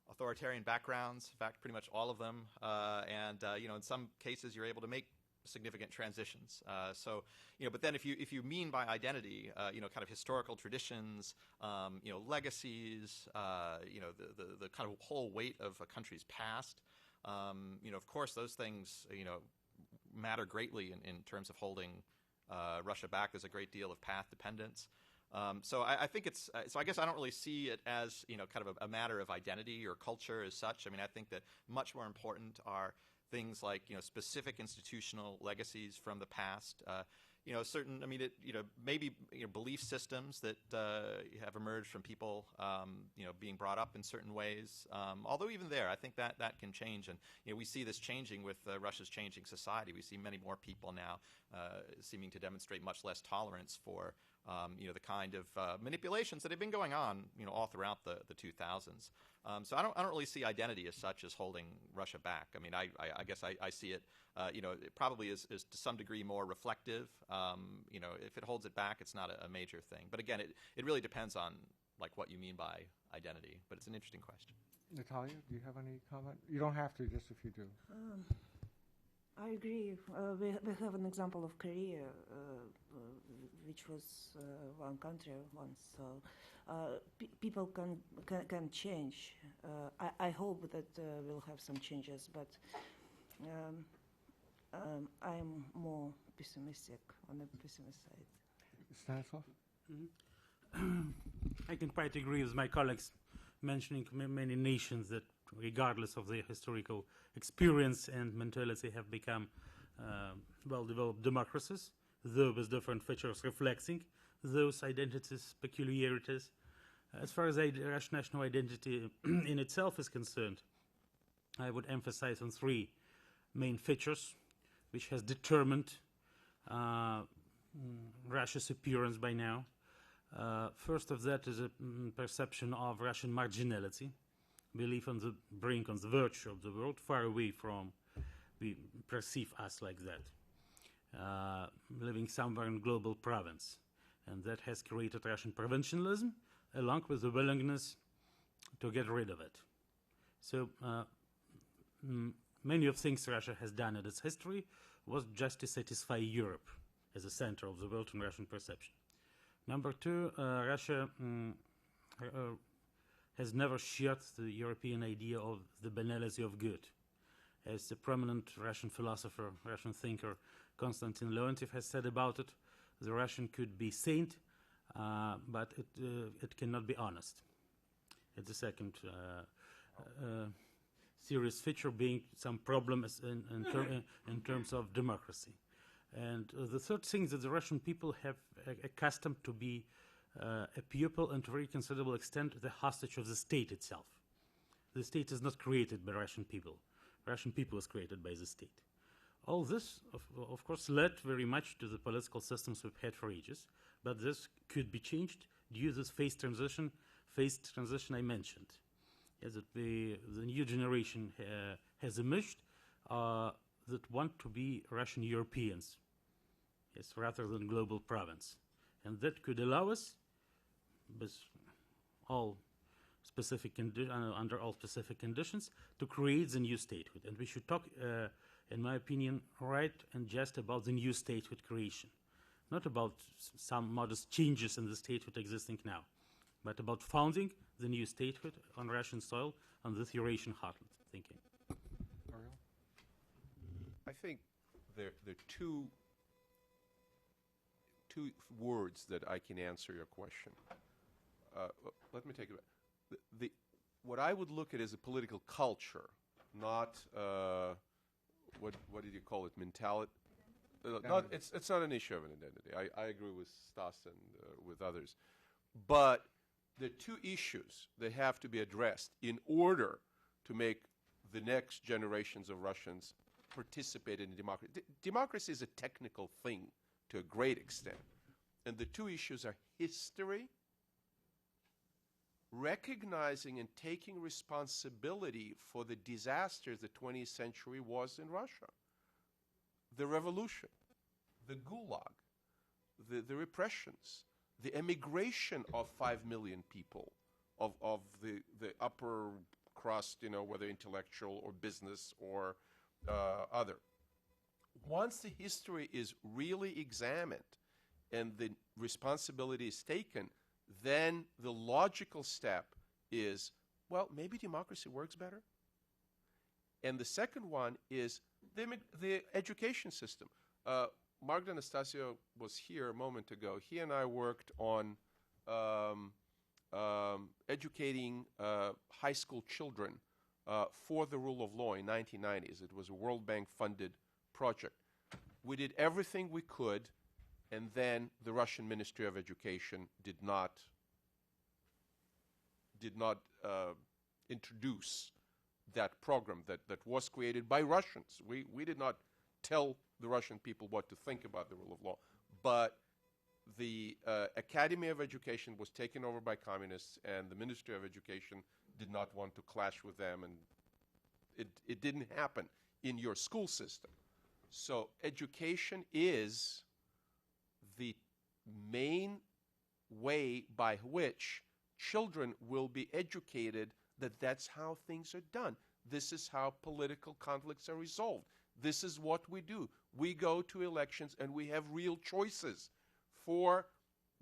authoritarian backgrounds. In fact, pretty much all of them, and in some cases, you're able to make significant transitions. But then if you mean by identity, kind of historical traditions, legacies, the kind of whole weight of a country's past, of course, those things, matter greatly in terms of holding Russia back. There's a great deal of path dependence. So I think it's. So I guess I don't really see it as kind of a matter of identity or culture as such. I mean, I think that much more important are things like specific institutional legacies from the past. certain, maybe belief systems that have emerged from people, being brought up in certain ways. Although even there, I think that can change, and we see this changing with Russia's changing society. We see many more people now seeming to demonstrate much less tolerance for the kind of manipulations that have been going on, all throughout the 2000s. So I don't really see identity as such as holding Russia back. I guess I see it, it probably is to some degree more reflective. If it holds it back, it's not a major thing. But again, it really depends on what you mean by identity. But it's an interesting question. Natalia, do you have any comment? You don't have to, just if you do. I agree. We have an example of Korea, which was one country once. So people can change. I hope that we'll have some changes, but I'm more pessimistic, on the pessimist side. Stanislav? I can quite agree with my colleagues mentioning many nations that, regardless of their historical experience and mentality, have become well-developed democracies, though with different features reflecting those identities, peculiarities. As far as Russian national identity in itself is concerned, I would emphasize on three main features which has determined Russia's appearance by now. First of that is a perception of Russian marginality, belief on the brink, on the verge of the world, far away from we perceive us like that, living somewhere in global province. And that has created Russian provincialism, along with the willingness to get rid of it. So many of things Russia has done in its history was just to satisfy Europe as a center of the world in Russian perception. Number two, Russia has never shared the European idea of the banality of good. As the prominent Russian philosopher, Russian thinker, Konstantin Leontiev has said about it, the Russian could be saint, but it cannot be honest. It's the second serious feature, being some problems in terms of democracy. And the third thing is that the Russian people have accustomed to be a pupil and to a very considerable extent the hostage of the state itself. The state is not created by Russian people. Russian people is created by the state. All this, of course, led very much to the political systems we've had for ages, but this could be changed due to this phased transition I mentioned. As the new generation has emerged that want to be Russian Europeans, yes, rather than global province. And that could allow us, with all specific under all specific conditions, to create the new statehood. And we should talk, in my opinion, right and just about the new statehood creation, not about some modest changes in the statehood existing now, but about founding the new statehood on Russian soil, on this Eurasian heartland. Thank you. Ariel? I think there are two words that I can answer your question. Let me take it back. What I would look at is a political culture, not what did you call it? Mentality. It's not an issue of an identity. I agree with Stas and with others, but the two issues that have to be addressed in order to make the next generations of Russians participate in democracy. Democracy is a technical thing to a great extent. And the two issues are history, recognizing and taking responsibility for the disasters the 20th century was in Russia. The revolution, the Gulag, the repressions, the emigration of 5 million people, of the upper crust, whether intellectual or business or other. Once the history is really examined and the responsibility is taken, then the logical step is, well, maybe democracy works better. And the second one is the education system. Mark D'Anastasio was here a moment ago. He and I worked on educating high school children for the rule of law in 1990s. It was a World Bank funded project. We did everything we could and then the Russian Ministry of Education did not introduce that program that was created by Russians. We did not tell the Russian people what to think about the rule of law, but the Academy of Education was taken over by communists, and the Ministry of Education did not want to clash with them, and it didn't happen in your school system. So education is the main way by which children will be educated that that's how things are done. This is how political conflicts are resolved. This is what we do. We go to elections and we have real choices for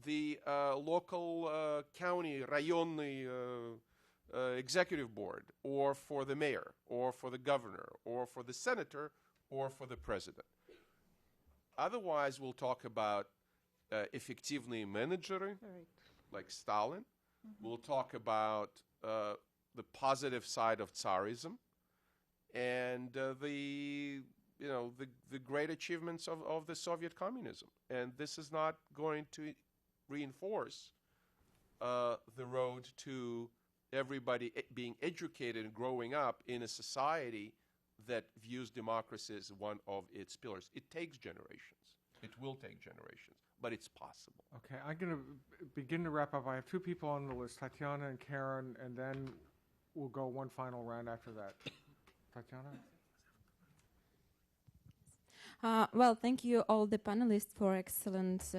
the local county, rayonny executive board, or for the mayor, or for the governor, or for the senator, or for the president. Otherwise, we'll talk about effectively menedžery, like Stalin. We'll talk about the positive side of Tsarism and the great achievements of the Soviet communism. And this is not going to reinforce the road to everybody being educated and growing up in a society that views democracy as one of its pillars. It takes generations. It will take generations, but it's possible. Okay, I'm going to begin to wrap up. I have two people on the list, Tatiana and Karen, and then we'll go one final round after that. Tatiana? Well, thank you all the panelists for excellent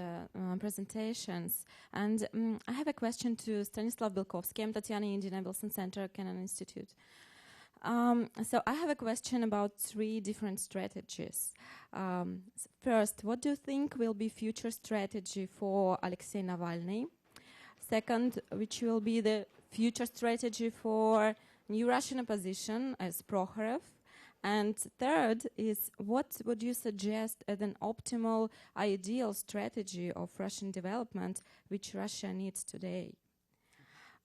presentations. And I have a question to Stanislav Bilkovsky. I'm Tatiana, Indiana Wilson Center, Kennan Institute. So I have a question about three different strategies. First, what do you think will be future strategy for Alexei Navalny? Second, which will be the future strategy for new Russian opposition as Prokhorov? And third is, what would you suggest as an optimal, ideal strategy of Russian development which Russia needs today?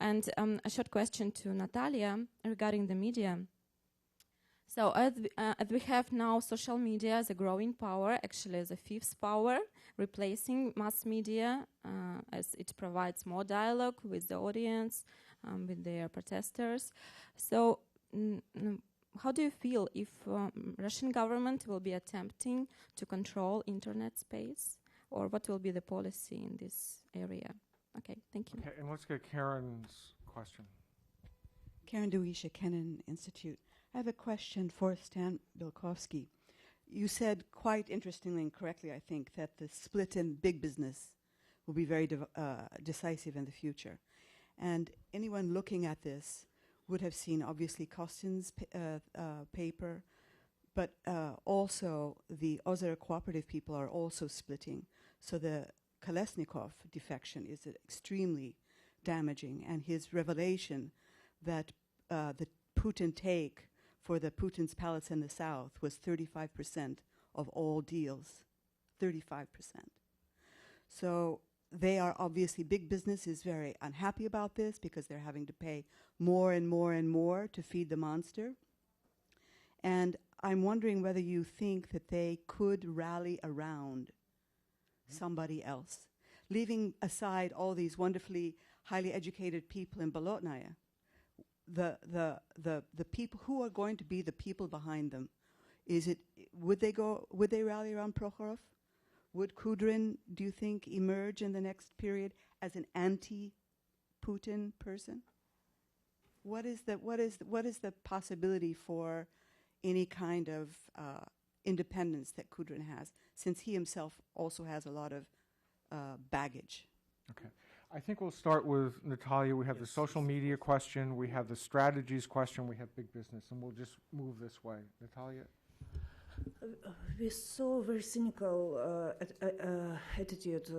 And a short question to Natalia regarding the media. So as we have now social media as a growing power, actually as a fifth power, replacing mass media as it provides more dialogue with the audience, with their protesters. So how do you feel if Russian government will be attempting to control internet space, or what will be the policy in this area? Okay, thank you. Okay, and let's get Karen's question. Karen Duisha, Kennan Institute. I have a question for Stan Bilkovsky. You said quite interestingly and correctly, I think, that the split in big business will be very decisive in the future. And anyone looking at this would have seen, obviously, Kostin's paper, but also the other cooperative people are also splitting. So the Kolesnikov defection is extremely damaging, and his revelation that the Putin take for the Putin's palace in the south was 35% of all deals, 35%. So they are obviously, big business is very unhappy about this because they're having to pay more and more and more to feed the monster. And I'm wondering whether you think that they could rally around somebody else, leaving aside all these wonderfully highly educated people in Bolotnaya. The people who are going to be the people behind them, would they rally around Prokhorov? Would Kudrin, do you think, emerge in the next period as an anti-Putin person? What is the possibility for any kind of independence that Kudrin has, since he himself also has a lot of baggage? Okay. I think we'll start with Natalia. We have the social media question, we have the strategies question, we have big business, and we'll just move this way. Natalia? We saw a very cynical attitude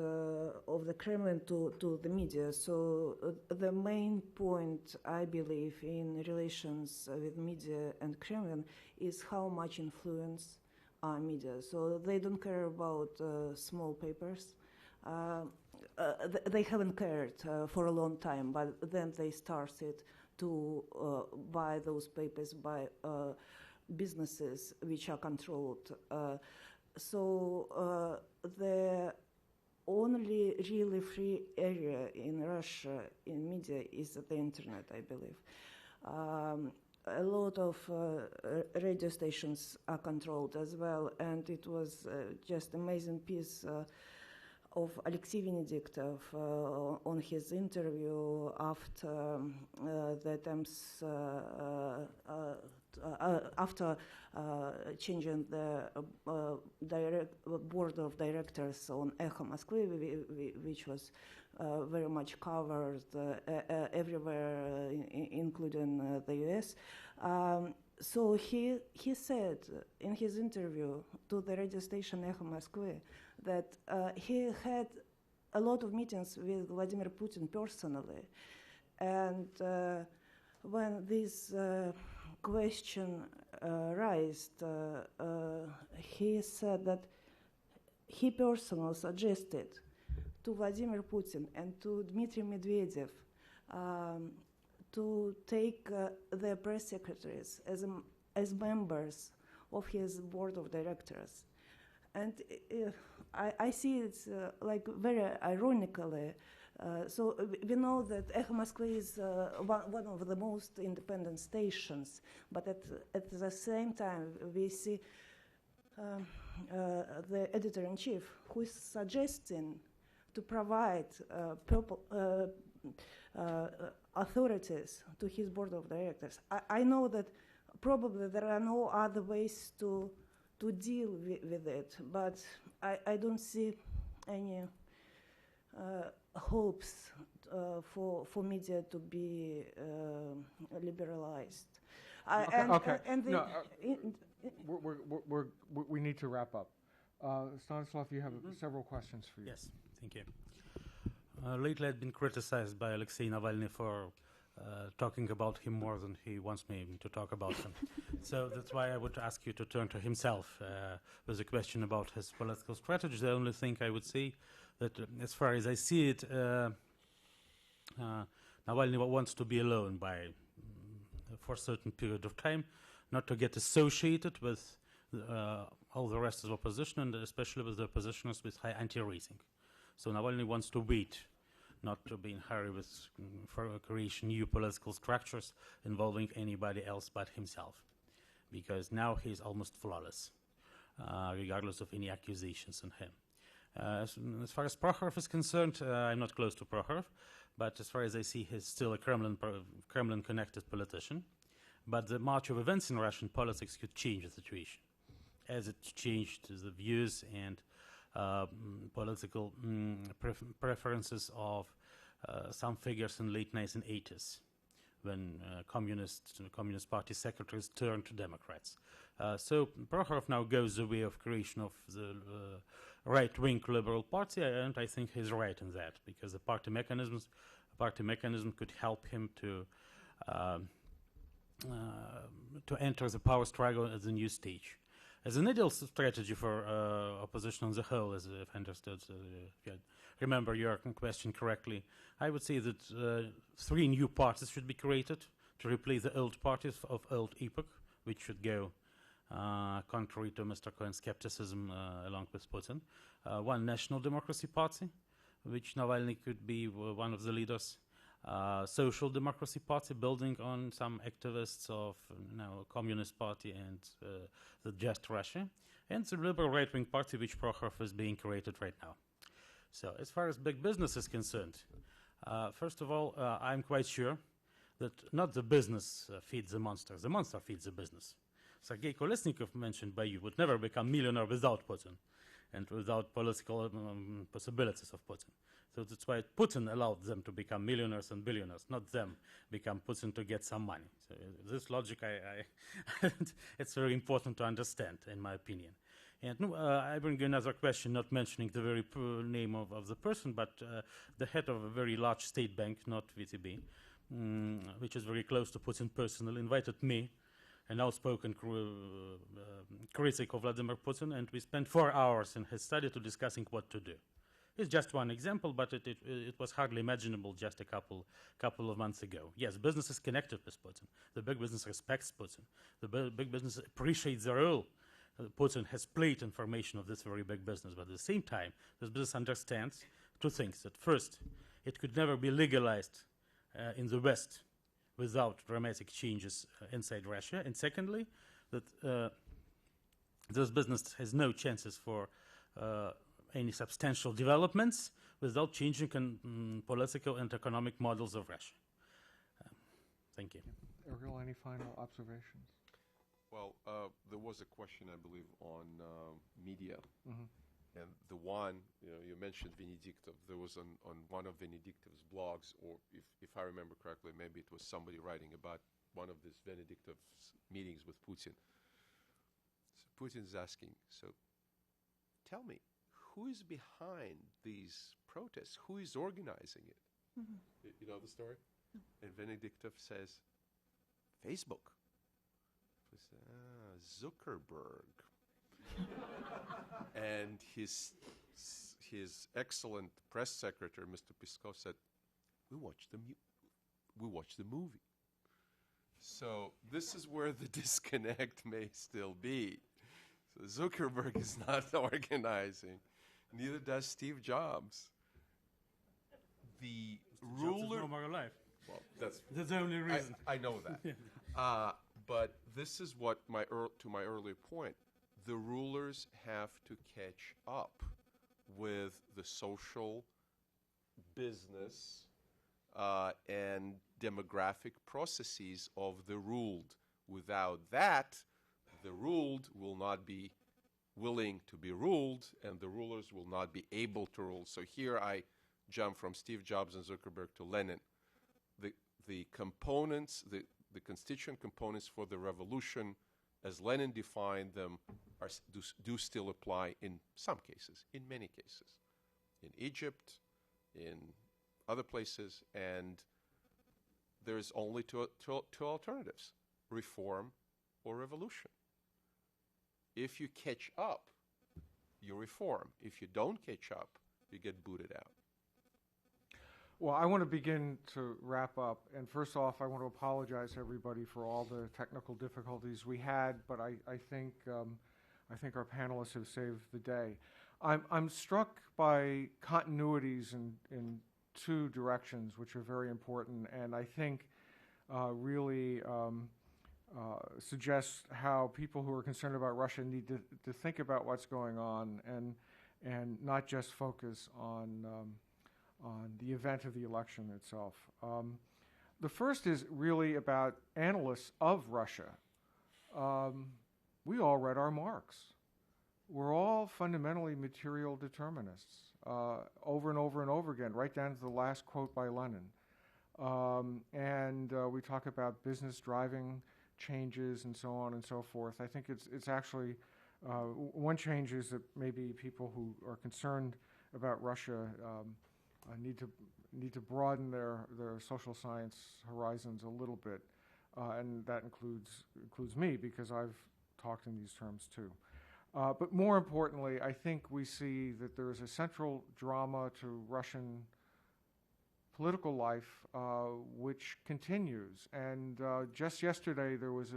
of the Kremlin to the media. So the main point, I believe, in relations with media and Kremlin is how much influence media. So they don't care about small papers. They haven't cared for a long time, but then they started to buy those papers by businesses which are controlled. So the only really free area in Russia in media is the internet, I believe. A lot of radio stations are controlled as well, and it was just amazing piece of Alexei Venediktov on his interview after the attempts after changing the board of directors on Echo Moskvy, which was very much covered everywhere, including the US. So he said in his interview to the radio station Echo Moskvy that he had a lot of meetings with Vladimir Putin personally, and when this question raised, he said that he personally suggested to Vladimir Putin and to Dmitry Medvedev to take their press secretaries as members of his board of directors. And I see it's like very ironically. So we know that Echo Moskvy is one of the most independent stations, but at the same time we see the editor-in-chief who is suggesting to provide authorities to his board of directors. I know that probably there are no other ways to deal with it, but I don't see any hopes for media to be liberalized. We need to wrap up. Stanislav, you have several questions for you. Yes, thank you. Lately, I've been criticized by Alexei Navalny for talking about him more than he wants me to talk about him. So that's why I would ask you to turn to himself with a question about his political strategy. The only thing I would say that, as far as I see it, Navalny wants to be alone for a certain period of time, not to get associated with all the rest of the opposition, and especially with the oppositioners with high anti-rating. So Navalny wants to wait, not to be in a hurry with for creation new political structures involving anybody else but himself, because now he's almost flawless, regardless of any accusations on him. As far as Prokhorov is concerned, I'm not close to Prokhorov, but as far as I see, he's still a Kremlin-connected politician. But the march of events in Russian politics could change the situation, as it changed the views and political preferences of some figures in late 1980s, when Communist Party secretaries turned to Democrats. So Prokhorov now goes the way of creation of the right-wing Liberal Party, and I think he's right in that, because the party mechanism could help him to enter the power struggle at the new stage. As an ideal strategy for opposition on the whole, as if I understood, if I remember your question correctly, I would say that 3 new parties should be created to replace the old parties of old epoch, which should go contrary to Mr. Cohen's skepticism along with Putin. One National Democracy Party, which Navalny could be one of the leaders. Social Democracy Party, building on some activists of Communist Party and the Just Russia, and the Liberal Right-Wing Party, which Prokhorov is being created right now. So as far as big business is concerned, first of all, I'm quite sure that not the business feeds the monster feeds the business. Sergei Kolesnikov, mentioned by you, would never become millionaire without Putin and without political possibilities of Putin. So that's why Putin allowed them to become millionaires and billionaires, not them become Putin to get some money. So this logic, it's very important to understand, in my opinion. And I bring you another question, not mentioning the very name of the person, but the head of a very large state bank, not VTB, which is very close to Putin personally, invited me, an outspoken critic of Vladimir Putin, and we spent 4 hours in his study to discussing what to do. It's just one example, but it was hardly imaginable just a couple of months ago. Yes, business is connected with Putin. The big business respects Putin. The big business appreciates the role Putin has played information of this very big business, but at the same time, this business understands two things. That first, it could never be legalized in the West without dramatic changes inside Russia. And secondly, that this business has no chances for any substantial developments without changing political and economic models of Russia. Thank you. Ariel, any final observations? Well, there was a question, I believe, on media. Mhm. And the one, you mentioned Venediktov. There was on one of Venediktov's blogs, or if I remember correctly, maybe it was somebody writing about one of these Venediktov's meetings with Putin. So Putin's asking, so tell me, who is behind these protests? Who is organizing it? You know the story? And Venediktov says, Facebook. He says, Zuckerberg. And his excellent press secretary, Mr. Peskov, said, we watched the movie. So this is where the disconnect may still be. So Zuckerberg is not organizing. Neither does Steve Jobs. The ruler... No more alive. Well, that's the only reason. I know that. But this is what to my earlier point. The rulers have to catch up with the social, business, and demographic processes of the ruled. Without that, the ruled will not be willing to be ruled, and the rulers will not be able to rule. So here I jump from Steve Jobs and Zuckerberg to Lenin. The components, the constituent components for the revolution, as Lenin defined them, do still apply in some cases, in many cases, in Egypt, in other places, and there's only two alternatives: reform or revolution. If you catch up, you reform. If you don't catch up, you get booted out. Well, I want to begin to wrap up. And first off, I want to apologize to everybody for all the technical difficulties we had, but I think our panelists have saved the day. I'm struck by continuities in two directions, which are very important, and I think really suggests how people who are concerned about Russia need to think about what's going on and not just focus on the event of the election itself. The first is really about analysts of Russia. We all read our Marx. We're all fundamentally material determinists, over and over and over again, right down to the last quote by Lenin. And we talk about business driving changes and so on and so forth. I think it's actually one change is that maybe people who are concerned about Russia need to broaden their social science horizons a little bit, and that includes me, because I've talked in these terms too. But more importantly, I think we see that there is a central drama to Russian political life which continues. And just yesterday there was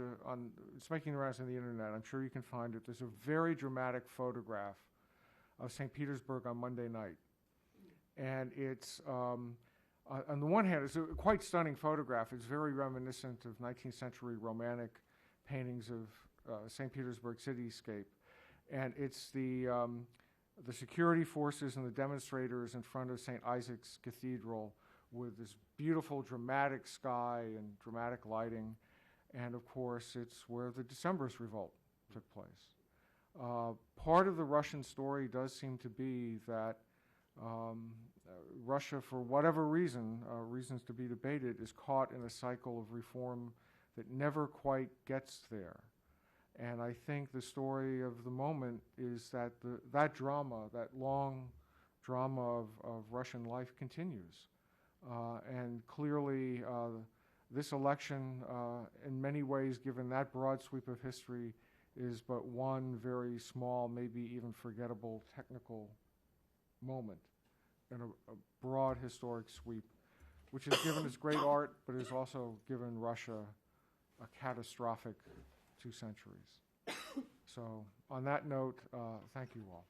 it's making the rounds on the internet, I'm sure you can find it, there's a very dramatic photograph of St. Petersburg on Monday night. And it's, on the one hand, it's a quite stunning photograph. It's very reminiscent of 19th century Romantic paintings of St. Petersburg cityscape. And it's the security forces and the demonstrators in front of St. Isaac's Cathedral with this beautiful dramatic sky and dramatic lighting. And of course, it's where the Decembrist revolt took place. Part of the Russian story does seem to be that Russia, for whatever reason, reasons to be debated, is caught in a cycle of reform that never quite gets there. And I think the story of the moment is that that drama, that long drama of Russian life continues. And clearly, this election, in many ways, given that broad sweep of history, is but one very small, maybe even forgettable technical moment in a broad historic sweep, which has given us great art, but has also given Russia a catastrophic 2 centuries. So on that note, thank you all.